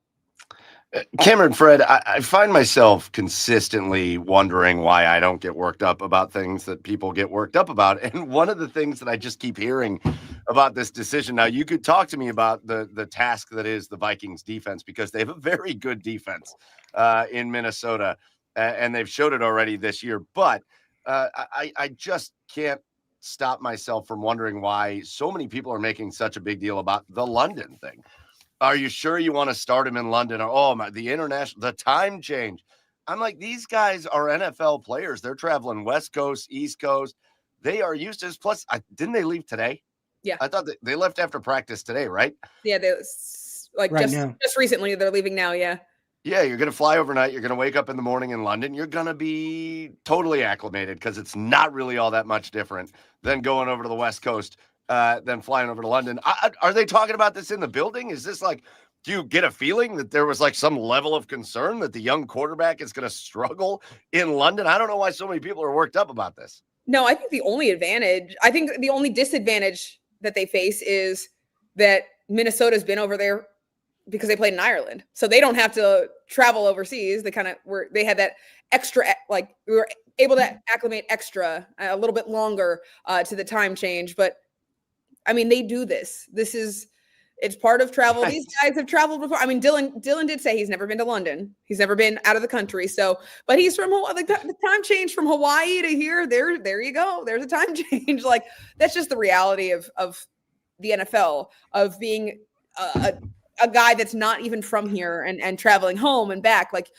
Cameron, Fred, I find myself consistently wondering why I don't get worked up about things that people get worked up about. And one of the things that I just keep hearing about this decision, now you could talk to me about the task that is the Vikings defense, because they have a very good defense in Minnesota, and they've showed it already this year. But I just can't stop myself from wondering why so many people are making such a big deal about the London thing. Are you sure you want to start him in London? Or, the time change. I'm like, these guys are NFL players. They're traveling West Coast, East Coast. They are used to this. Plus, didn't they leave today? Yeah. I thought they left after practice today, right? Yeah, they just recently. They're leaving now, yeah. Yeah, you're going to fly overnight. You're going to wake up in the morning in London. You're going to be totally acclimated because it's not really all that much different than going over to the West Coast. Than flying over to London. Are they talking about this in the building? Is this like, do you get a feeling that there was like some level of concern that the young quarterback is going to struggle in London? I don't know why so many people are worked up about this. No, I think the only disadvantage that they face is that Minnesota's been over there because they played in Ireland. So they don't have to travel overseas. They had that extra, like we were able to acclimate extra a little bit longer to the time change. But I mean, they do this. It's part of travel. These guys have traveled before. I mean, Dylan did say he's never been to London. He's never been out of the country. So, but he's from Hawaii. Like the time change from Hawaii to here. There you go. There's a time change. Like that's just the reality of the NFL, of being a guy that's not even from here and traveling home and back. Like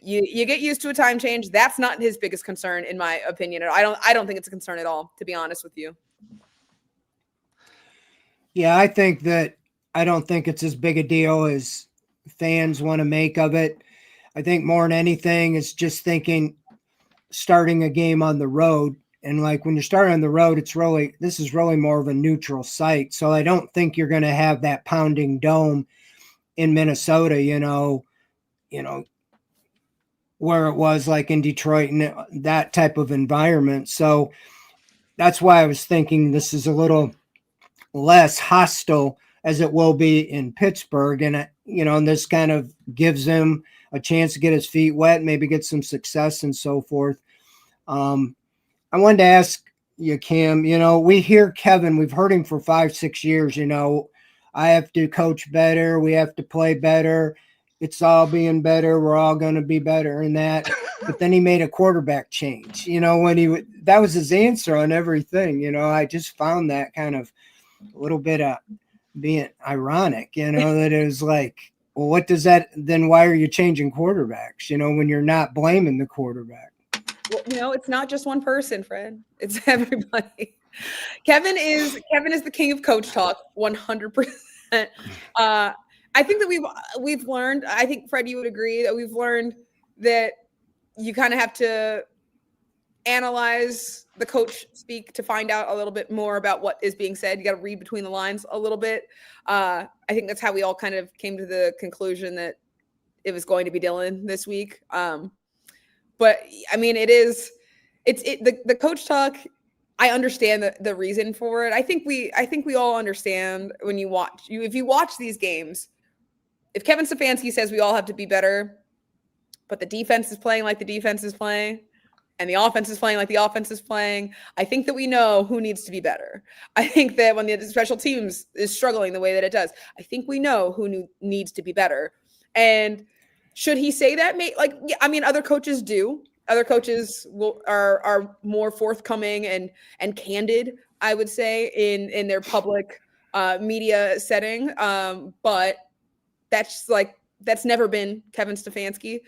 you get used to a time change. That's not his biggest concern, in my opinion. I don't think it's a concern at all, to be honest with you. Yeah, I don't think it's as big a deal as fans want to make of it. I think more than anything is just thinking starting a game on the road. And like when you're starting on the road, this is really more of a neutral site. So I don't think you're going to have that pounding dome in Minnesota, where it was like in Detroit and that type of environment. So that's why I was thinking this is a little less hostile as it will be in Pittsburgh. And, and this kind of gives him a chance to get his feet wet, maybe get some success and so forth. I wanted to ask you, Cam, we hear Kevin, we've heard him for 5-6 years, I have to coach better. We have to play better. It's all being better. We're all going to be better in that. But then he made a quarterback change, that was his answer on everything. I just found that kind of a little bit of being ironic, that it was like, well, what does that, then why are you changing quarterbacks, when you're not blaming the quarterback? Well, it's not just one person, Fred. It's everybody. Kevin is the king of coach talk, 100%. I think that we've learned, I think, Fred, you would agree that we've learned that you kind of have to analyze the coach speak to find out a little bit more about what is being said. You got to read between the lines a little bit. I think that's how we all kind of came to the conclusion that it was going to be Dylan this week. But I mean, the coach talk. I understand the reason for it. I think we all understand when if you watch these games, if Kevin Stefanski says we all have to be better, but the defense is playing like the defense is playing, and the offense is playing like the offense is playing, I think that we know who needs to be better. I think that when the special teams is struggling the way that it does, I think we know who needs to be better. And should he say that? Other coaches do. Other coaches are more forthcoming and candid, I would say, in their public media setting. But that's never been Kevin Stefanski.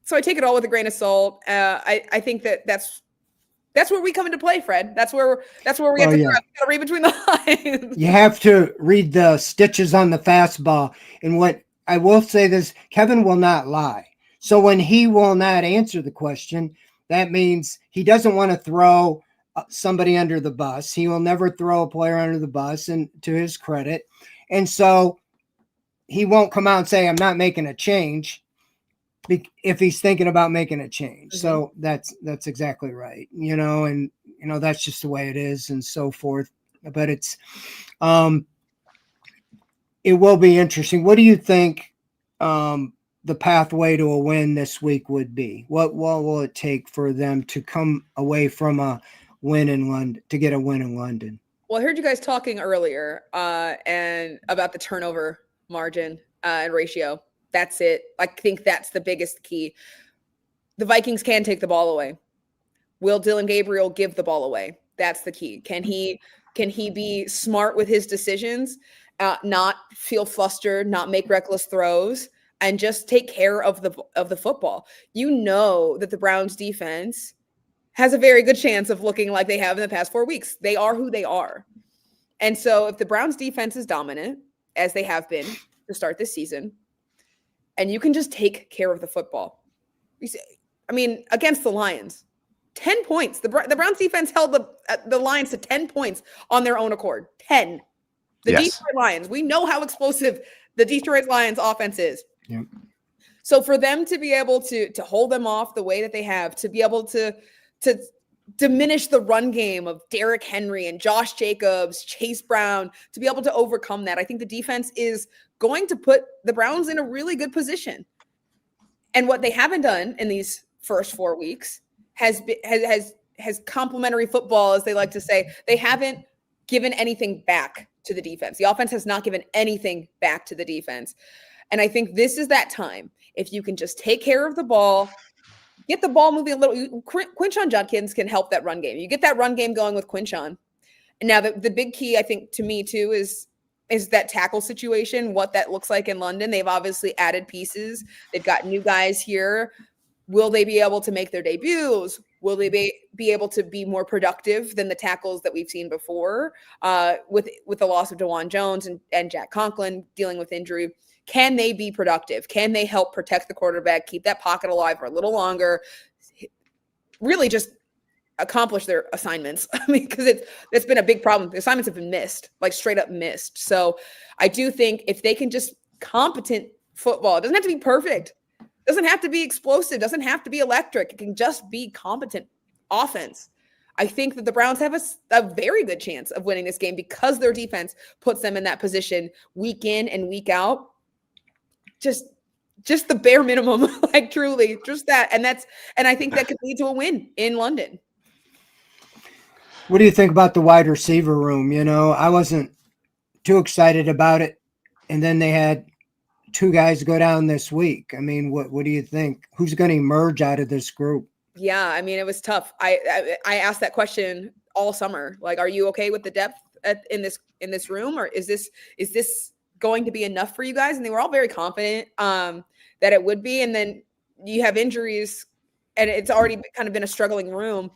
So I take it all with a grain of salt. I think that's where we come into play, Fred. That's where we have to read between the lines. You have to read the stitches on the fastball. And what I will say this, Kevin will not lie. So when he will not answer the question, that means he doesn't want to throw somebody under the bus. He will never throw a player under the bus, and to his credit. And so he won't come out and say, I'm not making a change if he's thinking about making a change. Mhm. So that's exactly right. And that's just the way it is and so forth. But it's it will be interesting. What do you think the pathway to a win this week would be? What will it take for them to come away from a win in London, to get a win in London? Well, I heard you guys talking earlier and about the turnover margin and ratio. That's it. I think that's the biggest key. The Vikings can take the ball away. Will Dillon Gabriel give the ball away? That's the key. Can he be smart with his decisions, not feel flustered, not make reckless throws, and just take care of the football? You know that the Browns defense has a very good chance of looking like they have in the past 4 weeks. They are who they are. And so if the Browns defense is dominant, as they have been to start this season, and you can just take care of the football. Against the Lions, 10 points. The Browns defense held the Lions to 10 points on their own accord. 10. The Detroit Lions. We know how explosive the Detroit Lions offense is. Yep. So for them to be able to hold them off the way that they have, to be able to diminish the run game of Derrick Henry and Josh Jacobs, Chase Brown, to be able to overcome that, I think the defense is going to put the Browns in a really good position. And what they haven't done in these first 4 weeks has complimentary football, as they like to say. They haven't given anything back to the defense. The offense has not given anything back to the defense. And I think this is that time. If you can just take care of the ball, get the ball moving a little. Quinshon Judkins can help that run game. You get that run game going with Quinshon. And now the big key, I think, to me too, is that tackle situation, what that looks like in London. They've obviously added pieces. They've got new guys here. Will they be able to make their debuts? Will they be able to be more productive than the tackles that we've seen before with the loss of DeJuan Jones and Jack Conklin dealing with injury? Can they be productive? Can they help protect the quarterback, keep that pocket alive for a little longer, really just accomplish their assignments? Because it's been a big problem. The assignments have been missed, like straight up missed. So I do think if they can just competent football, it doesn't have to be perfect, doesn't have to be explosive, doesn't have to be electric. It can just be competent offense. I think that the Browns have a very good chance of winning this game because their defense puts them in that position week in and week out. Just the bare minimum, like truly just that. And I think that could lead to a win in London. What do you think about the wide receiver room? I wasn't too excited about it. And then they had 2 guys go down this week. What do you think? Who's going to emerge out of this group? Yeah, it was tough. I asked that question all summer. Like, are you okay with the depth in this room, or is this going to be enough for you guys? And they were all very confident that it would be. And then you have injuries, and it's already kind of been a struggling room.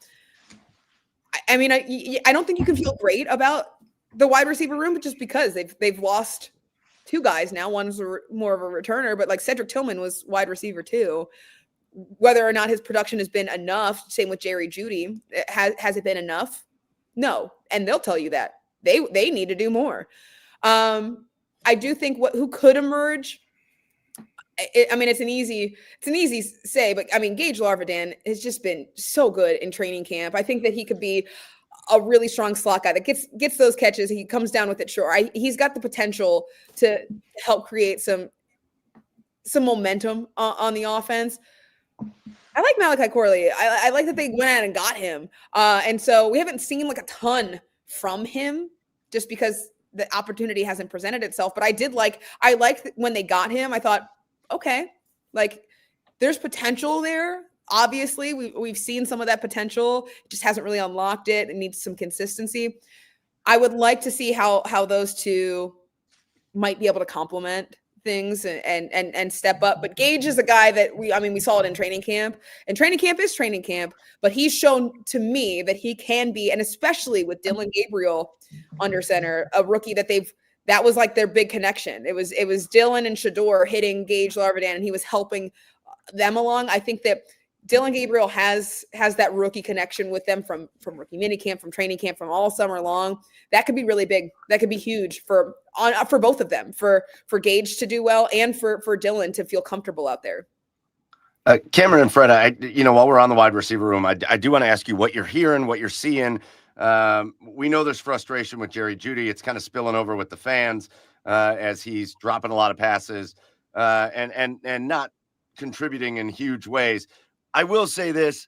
I don't think you can feel great about the wide receiver room, just because they've lost 2 guys now. One's more of a returner, but like Cedric Tillman was wide receiver too. Whether or not his production has been enough, same with Jerry Jeudy. Has it been enough? No, and they'll tell you that they need to do more. I do think who could emerge. It's an easy say, but Gage Larvadain has just been so good in training camp. I think that he could be a really strong slot guy that gets those catches. He comes down with it. Sure, he's got the potential to help create some momentum on the offense. I like Malachi Corley. I like that they went out and got him. And so we haven't seen like a ton from him just because the opportunity hasn't presented itself. But I liked when they got him. I thought, okay, like there's potential there. Obviously, we've seen some of that potential. It just hasn't really unlocked it. It needs some consistency. I would like to see how those two might be able to complement things and step up. But Gage is a guy that we saw it in training camp, and training camp is training camp, but he's shown to me that he can be, and especially with Dillon Gabriel under center, a rookie that was like their big connection. It was Dillon and Shedeur hitting Gage Larvadain, and he was helping them along. I think that Dylan Gabriel has that rookie connection with them from rookie minicamp, from training camp, from all summer long. That could be really big. That could be huge for both of them, for Gage to do well and for Dylan to feel comfortable out there. Cameron and Fred, while we're on the wide receiver room, I do want to ask you what you're hearing, what you're seeing. We know there's frustration with Jerry Jeudy. It's kind of spilling over with the fans as he's dropping a lot of passes and not contributing in huge ways. I will say this.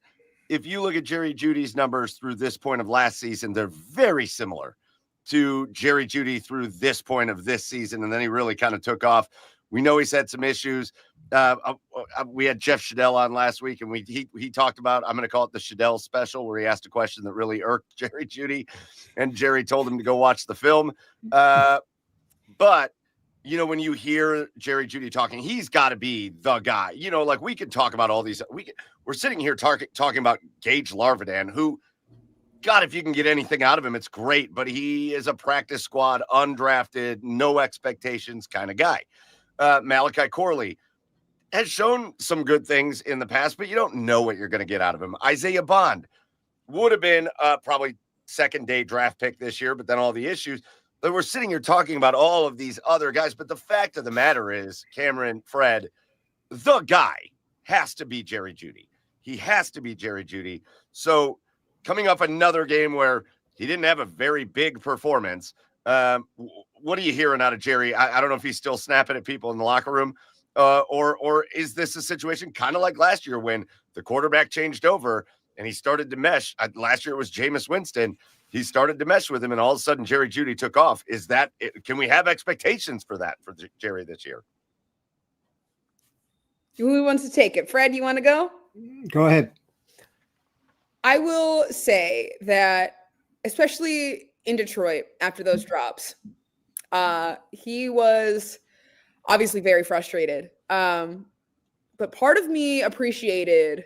If you look at Jerry Jeudy's numbers through this point of last season, they're very similar to Jerry Jeudy through this point of this season. And then he really kind of took off. We know he's had some issues. We had Jeff Shadell on last week, and he talked about, I'm going to call it the Shadell special, where he asked a question that really irked Jerry Jeudy, and Jerry told him to go watch the film. But when you hear Jerry Jeudy talking, he's got to be the guy. Like we could talk about all these. We're sitting here talking about Gage Larvidan, who, God, if you can get anything out of him, it's great. But he is a practice squad, undrafted, no expectations kind of guy. Malachi Corley has shown some good things in the past, but you don't know what you're going to get out of him. Isaiah Bond would have been probably second-day draft pick this year, but then all the issues. But we're sitting here talking about all of these other guys, but the fact of the matter is, Cameron, Fred, the guy has to be Jerry Jeudy. He has to be Jerry Jeudy. So coming off another game where he didn't have a very big performance, what are you hearing out of Jerry? I don't know if he's still snapping at people in the locker room, or is this a situation kind of like last year when the quarterback changed over and he started to mesh? Last year it was Jameis Winston. He started to mesh with him, and all of a sudden Jerry Jeudy took off. Is that it? Can we have expectations for that for Jerry this year? Who wants to take it? Fred, you want to go? Go ahead. I will say that, especially in Detroit after those drops, he was obviously very frustrated. But part of me appreciated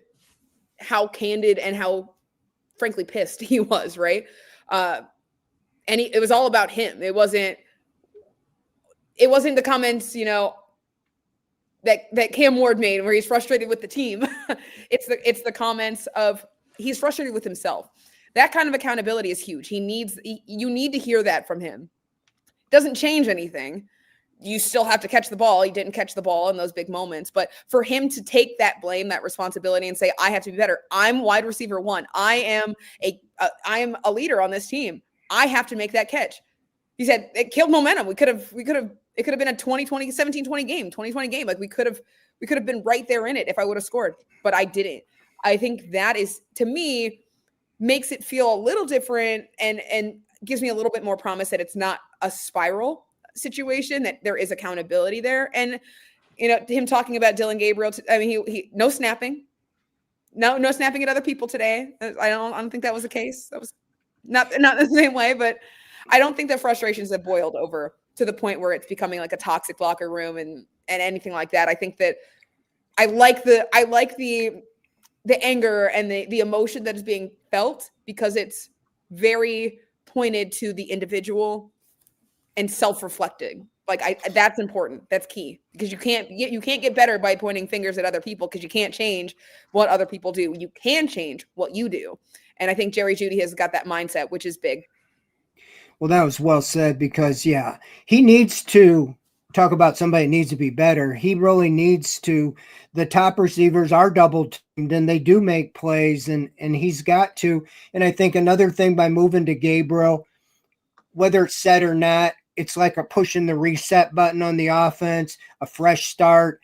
how candid and how frankly pissed he was, right? And it was all about him. It wasn't the comments, that Cam Ward made where he's frustrated with the team. It's the comments of he's frustrated with himself. That kind of accountability is huge. You need to hear that from him. It doesn't change anything. You still have to catch the ball. He didn't catch the ball in those big moments, but for him to take that blame, that responsibility, and say, I have to be better. I'm wide receiver one. I am a leader on this team. I have to make that catch. He said it killed momentum. It could have been a 17-20 game, 20-20 game. Like we could have been right there in it if I would have scored, but I didn't. I think that is, to me, makes it feel a little different and gives me a little bit more promise that it's not a spiral situation, that there is accountability there. And, him talking about Dylan Gabriel, he no snapping, no snapping at other people today. I don't think that was the case. That was not the same way, but I don't think the frustrations have boiled over to the point where it's becoming like a toxic locker room and anything like that. I think that I like the anger and the emotion that is being felt because it's very pointed to the individual and self-reflecting. That's important. That's key because you can't get better by pointing fingers at other people because you can't change what other people do. You can change what you do. And I think Jerry Jeudy has got that mindset, which is big. Well, that was well said because, he needs to talk about somebody that needs to be better. He really needs to. The top receivers are double teamed and they do make plays and he's got to. And I think another thing by moving to Gabriel, whether it's said or not, it's like a pushing the reset button on the offense, a fresh start.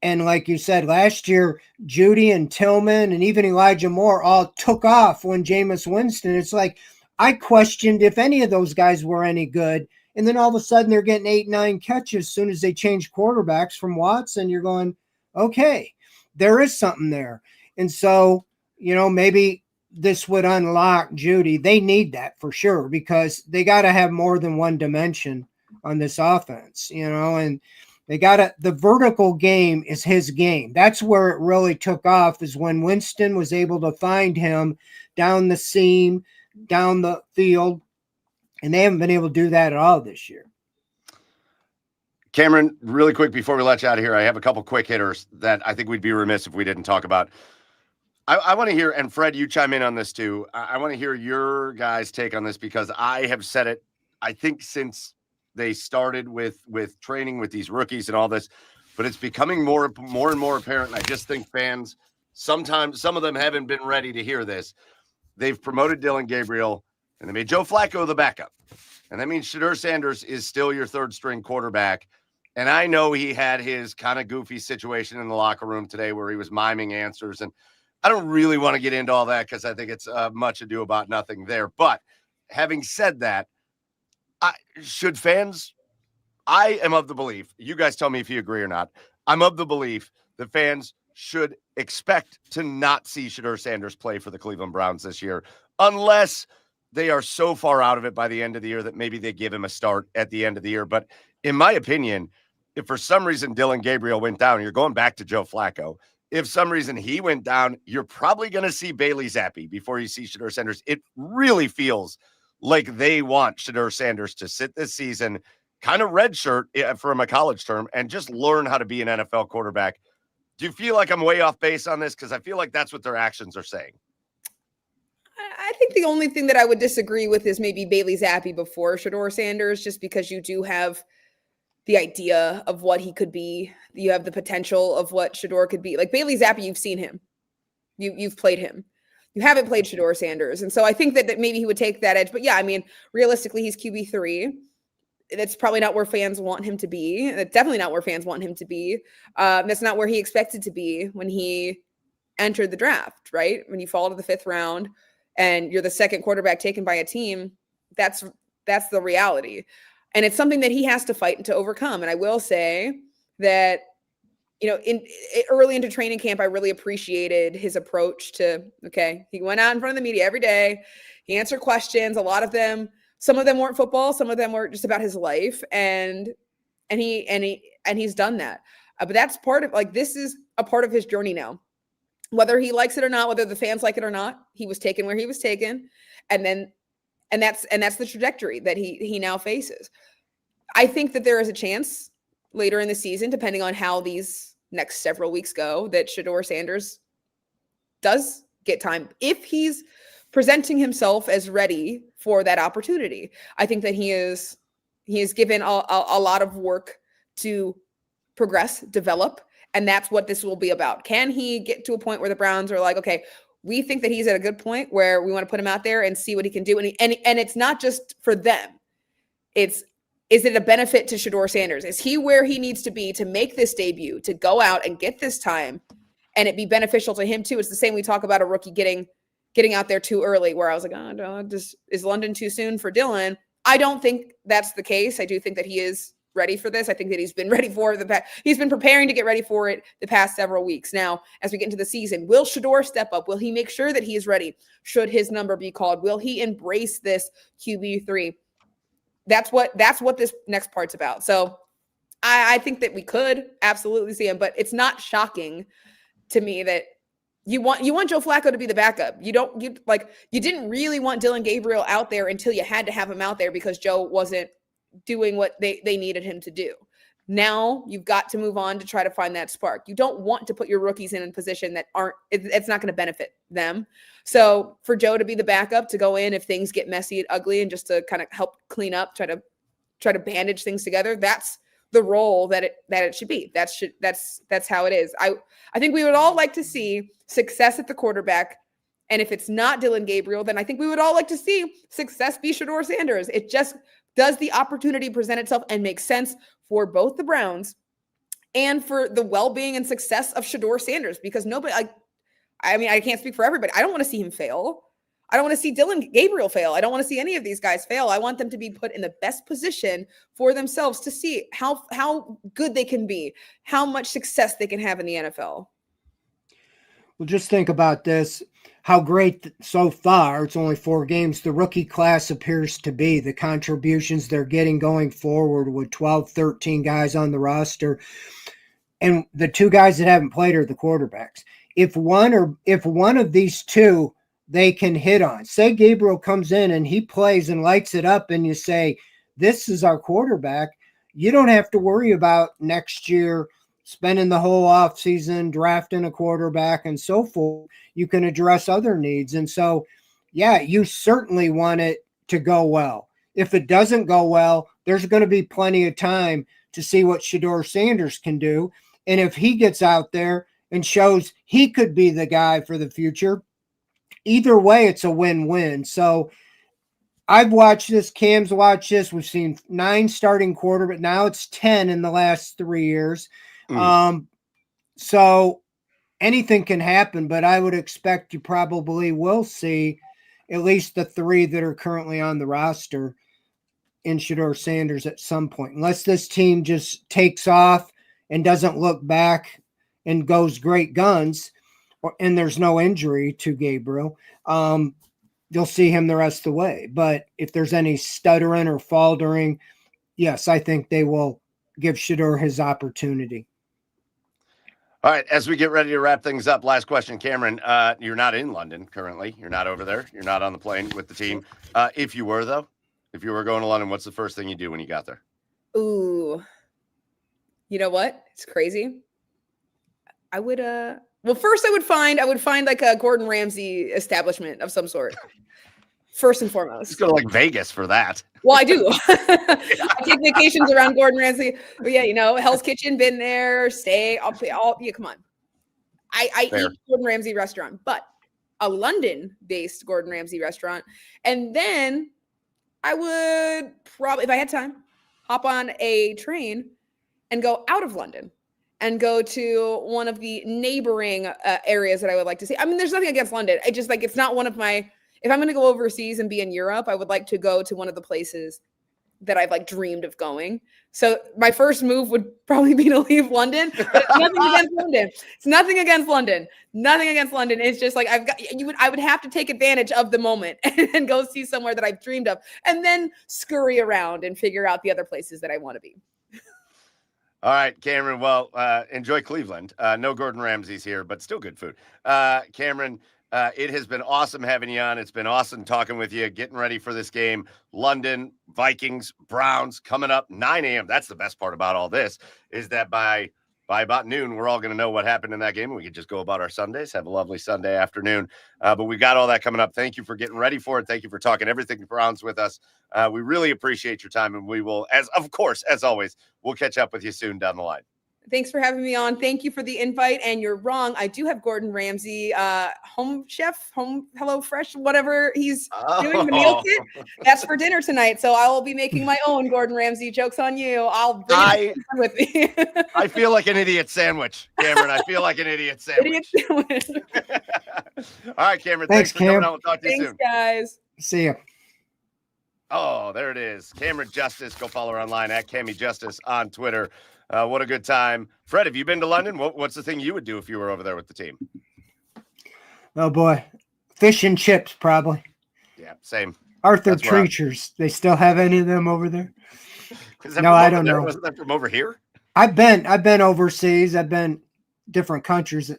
And like you said, last year, Jeudy and Tillman and even Elijah Moore all took off when Jameis Winston. It's like I questioned if any of those guys were any good. And then all of a sudden they're getting 8-9 catches as soon as they change quarterbacks from Watson. You're going, okay, there is something there. And so, maybe this would unlock Jeudy. They need that for sure because they got to have more than one dimension on this offense, and the vertical game is his game. That's where it really took off is when Winston was able to find him down the seam, down the field, and they haven't been able to do that at all this year. Cameron, really quick before we let you out of here, I have a couple quick hitters that I think we'd be remiss if we didn't talk about. I want to hear, and Fred, you chime in on this too. I want to hear your guys' take on this because I have said it, I think, since they started with training with these rookies and all this, but it's becoming more and more apparent. And I just think fans, sometimes some of them haven't been ready to hear this. They've promoted Dillon Gabriel and they made Joe Flacco the backup. And that means Shedeur Sanders is still your third string quarterback. And I know he had his kind of goofy situation in the locker room today where he was miming answers. And I don't really want to get into all that because I think it's much ado about nothing there. But having said that, I am of the belief, you guys tell me if you agree or not, I'm of the belief that fans should expect to not see Shedeur Sanders play for the Cleveland Browns this year, unless they are so far out of it by the end of the year that maybe they give him a start at the end of the year. But in my opinion, if for some reason Dillon Gabriel went down, you're going back to Joe Flacco. If some reason he went down, you're probably going to see Bailey Zappi before you see Shedeur Sanders. It really feels like they want Shedeur Sanders to sit this season, kind of redshirt from a college term, and just learn how to be an NFL quarterback. Do you feel like I'm way off base on this? Because I feel like that's what their actions are saying. I think the only thing that I would disagree with is maybe Bailey Zappi before Shedeur Sanders, just because you do have the idea of what he could be. You have the potential of what Shedeur could be. Like Bailey Zappi, you've seen him. You've played him. You haven't played Shedeur Sanders. And so I think that maybe he would take that edge. But yeah, I mean, realistically, he's QB3. That's probably not where fans want him to be. That's definitely not where fans want him to be. That's not where he expected to be when he entered the draft, right? When you fall to the 5th round and you're the second quarterback taken by a team, that's the reality. And it's something that he has to fight to overcome. And I will say that, early into training camp, I really appreciated his approach to, he went out in front of the media every day. He answered questions. A lot of them, some of them weren't football. Some of them were just about his life. And he's done that. But that's part of, this is a part of his journey now. Whether he likes it or not, whether the fans like it or not, he was taken where he was taken. And that's the trajectory that he now faces. I think that there is a chance later in the season, depending on how these next several weeks go, that Shedeur Sanders does get time if he's presenting himself as ready for that opportunity. I think that he is given a lot of work to progress, develop, and that's what this will be about. Can he get to a point where the Browns are like, okay, we think that he's at a good point where we want to put him out there and see what he can do. And it's not just for them. Is it a benefit to Shedeur Sanders? Is he where he needs to be to make this debut, to go out and get this time and it be beneficial to him too? It's the same we talk about a rookie getting out there too early, where I was like, oh, no, is London too soon for Dillon? I don't think that's the case. I do think that he is ready for this. I think that he's been ready for it. He's been preparing to get ready for it the past several weeks. Now, as we get into the season, will Shedeur step up? Will he make sure that he is ready? Should his number be called? Will he embrace this QB3? That's what this next part's about. So I think that we could absolutely see him, but it's not shocking to me that you want Joe Flacco to be the backup. You didn't really want Dillon Gabriel out there until you had to have him out there because Joe wasn't doing what they needed him to do. Now you've got to move on to try to find that spark. You don't want to put your rookies in a position that it's not going to benefit them. So for Joe to be the backup, to go in if things get messy and ugly and just to kind of help clean up, try to bandage things together, that's the role that it should be. That's how it is. I think we would all like to see success at the quarterback. And if it's not Dillon Gabriel, then I think we would all like to see success be Shedeur Sanders. It just does the opportunity present itself and make sense for both the Browns and for the well-being and success of Shedeur Sanders, because nobody, I can't speak for everybody. I don't want to see him fail. I don't want to see Dillon Gabriel fail. I don't want to see any of these guys fail. I want them to be put in the best position for themselves to see how good they can be, how much success they can have in the NFL. Well, just think about this. How great so far, it's only 4 games, the rookie class appears to be, the contributions they're getting going forward with 12, 13 guys on the roster. And the 2 guys that haven't played are the quarterbacks. If one of these 2 they can hit on, say Gabriel comes in and he plays and lights it up and you say, this is our quarterback, you don't have to worry about next year spending the whole offseason, drafting a quarterback and so forth, you can address other needs. And so, yeah, you certainly want it to go well. If it doesn't go well, there's going to be plenty of time to see what Shedeur Sanders can do. And if he gets out there and shows he could be the guy for the future, either way, it's a win-win. So I've watched this. Cam's watched this. We've seen 9 starting quarter, but now it's 10 in the last 3 years. So anything can happen, but I would expect you probably will see at least the 3 that are currently on the roster in Shedeur Sanders at some point, unless this team just takes off and doesn't look back and goes great guns, and there's no injury to Gabriel. You'll see him the rest of the way. But if there's any stuttering or faltering, yes, I think they will give Shedeur his opportunity. All right, as we get ready to wrap things up, last question, Cameron. You're not in London currently. You're not over there. You're not on the plane with the team. If you were, though, if you were going to London, what's the first thing you do when you got there? Ooh, you know what? It's crazy. I would, well, first I would find like a Gordon Ramsay establishment of some sort. First and foremost. Just go to like Vegas for that. Well, I do. I take vacations around Gordon Ramsay. But yeah, Hell's Kitchen, been there, stay. Yeah, come on. I eat Gordon Ramsay restaurant, but a London-based Gordon Ramsay restaurant. And then I would probably, if I had time, hop on a train and go out of London and go to one of the neighboring areas that I would like to see. I mean, there's nothing against London. I just it's not one of my, if I'm going to go overseas and be in Europe, I would like to go to one of the places that I've dreamed of going. So my first move would probably be to leave London. But it's nothing against London. It's nothing against London. Nothing against London. It's just I would have to take advantage of the moment and go see somewhere that I've dreamed of, and then scurry around and figure out the other places that I want to be. All right, Cameron. Well, enjoy Cleveland. No Gordon Ramsay's here, but still good food. Cameron, it has been awesome having you on. It's been awesome talking with you, getting ready for this game. London, Vikings, Browns coming up 9 a.m. That's the best part about all this, is that by about noon, we're all going to know what happened in that game. And we can just go about our Sundays, have a lovely Sunday afternoon. But we got all that coming up. Thank you for getting ready for it. Thank you for talking everything Browns with us. We really appreciate your time. And we will, as always, we'll catch up with you soon down the line. Thanks for having me on. Thank you for the invite. And you're wrong. I do have Gordon Ramsay, home chef, Hello Fresh, whatever he's doing, the meal kit. That's for dinner tonight. So I will be making my own Gordon Ramsay. Joke's on you. I'll bring it with me. I feel like an idiot sandwich, Cameron. I feel like an idiot sandwich. All right, Cameron. Thanks for coming on. We'll talk to you soon. Thanks, guys. See ya. Oh, there it is. Cameron Justice. Go follow her online at Cammy Justice on Twitter. What a good time. Fred, have you been to London? What's the thing you would do if you were over there with the team? Oh, boy. Fish and chips, probably. Yeah, same. Arthur Treacher's. They still have any of them over there? No, I don't know. Wasn't that from over here? I've been overseas. I've been different countries.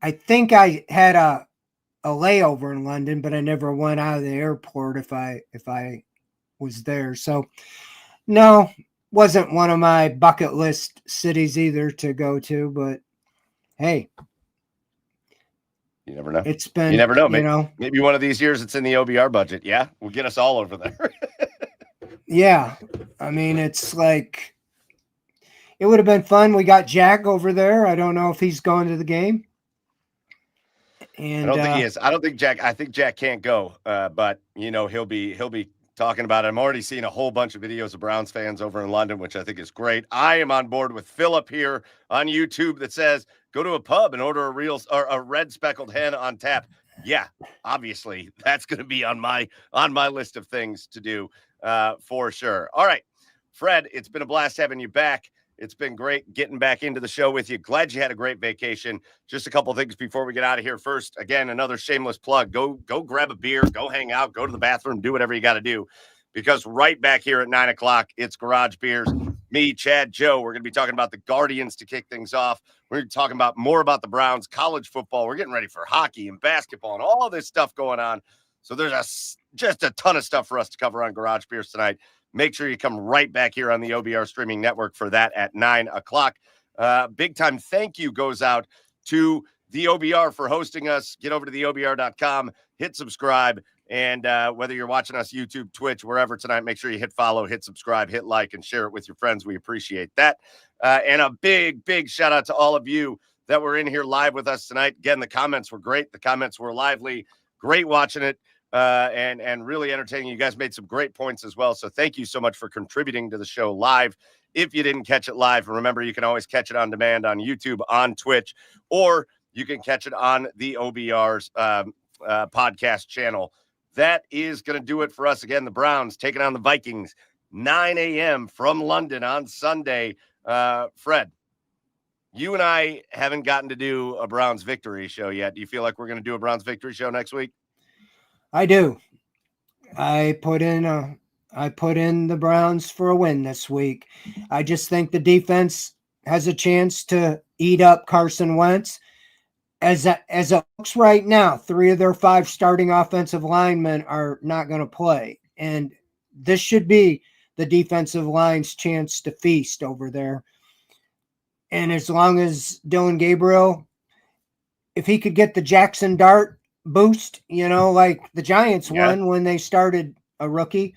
I think I had a layover in London, but I never went out of the airport if I was there. So, no. Wasn't one of my bucket list cities either to go to, but hey, you never know. It's been, you never know. Maybe one of these years it's in the OBR budget. Yeah, we'll get us all over there. Yeah, I mean, it's it would have been fun. We got Jack over there. I don't know if he's going to the game. And I don't think he is. I think Jack can't go. But he'll be talking about it. I'm already seeing a whole bunch of videos of Browns fans over in London, which I think is great. I am on board with Philip here on YouTube that says, go to a pub and order a red speckled hen on tap. Yeah, obviously that's going to be on my list of things to do for sure. All right, Fred, it's been a blast having you back. It's been great getting back into the show with you. Glad you had a great vacation. Just a couple of things before we get out of here. First, again, another shameless plug. Go grab a beer, go hang out, go to the bathroom, do whatever you got to do. Because right back here at 9 o'clock, it's Garage Beers. Me, Chad, Joe. We're going to be talking about the Guardians to kick things off. We're talking about more about the Browns, college football. We're getting ready for hockey and basketball and all this stuff going on. So there's just a ton of stuff for us to cover on Garage Beers tonight. Make sure you come right back here on the OBR streaming network for that at 9 o'clock. Big time thank you goes out to the OBR for hosting us. Get over to theobr.com, hit subscribe, and whether you're watching us YouTube, Twitch, wherever tonight, make sure you hit follow, hit subscribe, hit like, and share it with your friends. We appreciate that. And a big, big shout out to all of you that were in here live with us tonight. Again, the comments were great. The comments were lively. Great watching it and really entertaining. You guys made some great points as well. So thank you so much for contributing to the show live. If you didn't catch it live, remember, you can always catch it on demand on YouTube, on Twitch, or you can catch it on the OBR's podcast channel. That is going to do it for us. Again, the Browns taking on the Vikings, 9 a.m. from London on Sunday. Fred, you and I haven't gotten to do a Browns victory show yet. Do you feel like we're going to do a Browns victory show next week? I do. I put in the Browns for a win this week. I just think the defense has a chance to eat up Carson Wentz. As it looks right now, 3 of their 5 starting offensive linemen are not going to play. And this should be the defensive line's chance to feast over there. And as long as Dylan Gabriel, if he could get the Jackson Dart boost, like the Giants won when they started a rookie,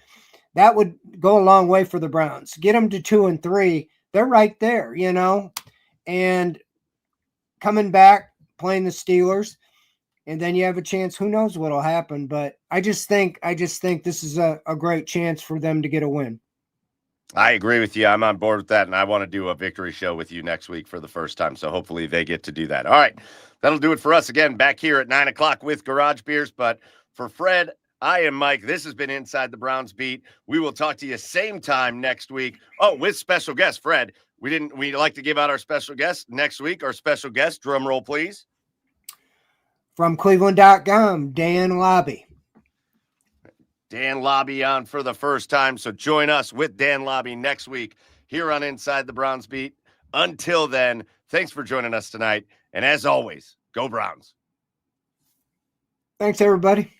that would go a long way for the Browns. Get them to 2 and 3. They're right there, and coming back, playing the Steelers, and then you have a chance. Who knows what'll happen? But I just think this is a great chance for them to get a win. I agree with you. I'm on board with that, and I want to do a victory show with you next week for the first time. So hopefully they get to do that. All right, that'll do it for us again back here at 9 o'clock with Garage Beers. But for Fred, I am Mike. This has been Inside the Browns Beat. We will talk to you same time next week. Oh, with special guest Fred. We like to give out our special guest next week. Our special guest, drum roll, please. From Cleveland.com, Dan Lobby. Dan Lobby on for the first time. So join us with Dan Lobby next week here on Inside the Browns Beat. Until then, thanks for joining us tonight. And as always, go Browns. Thanks, everybody.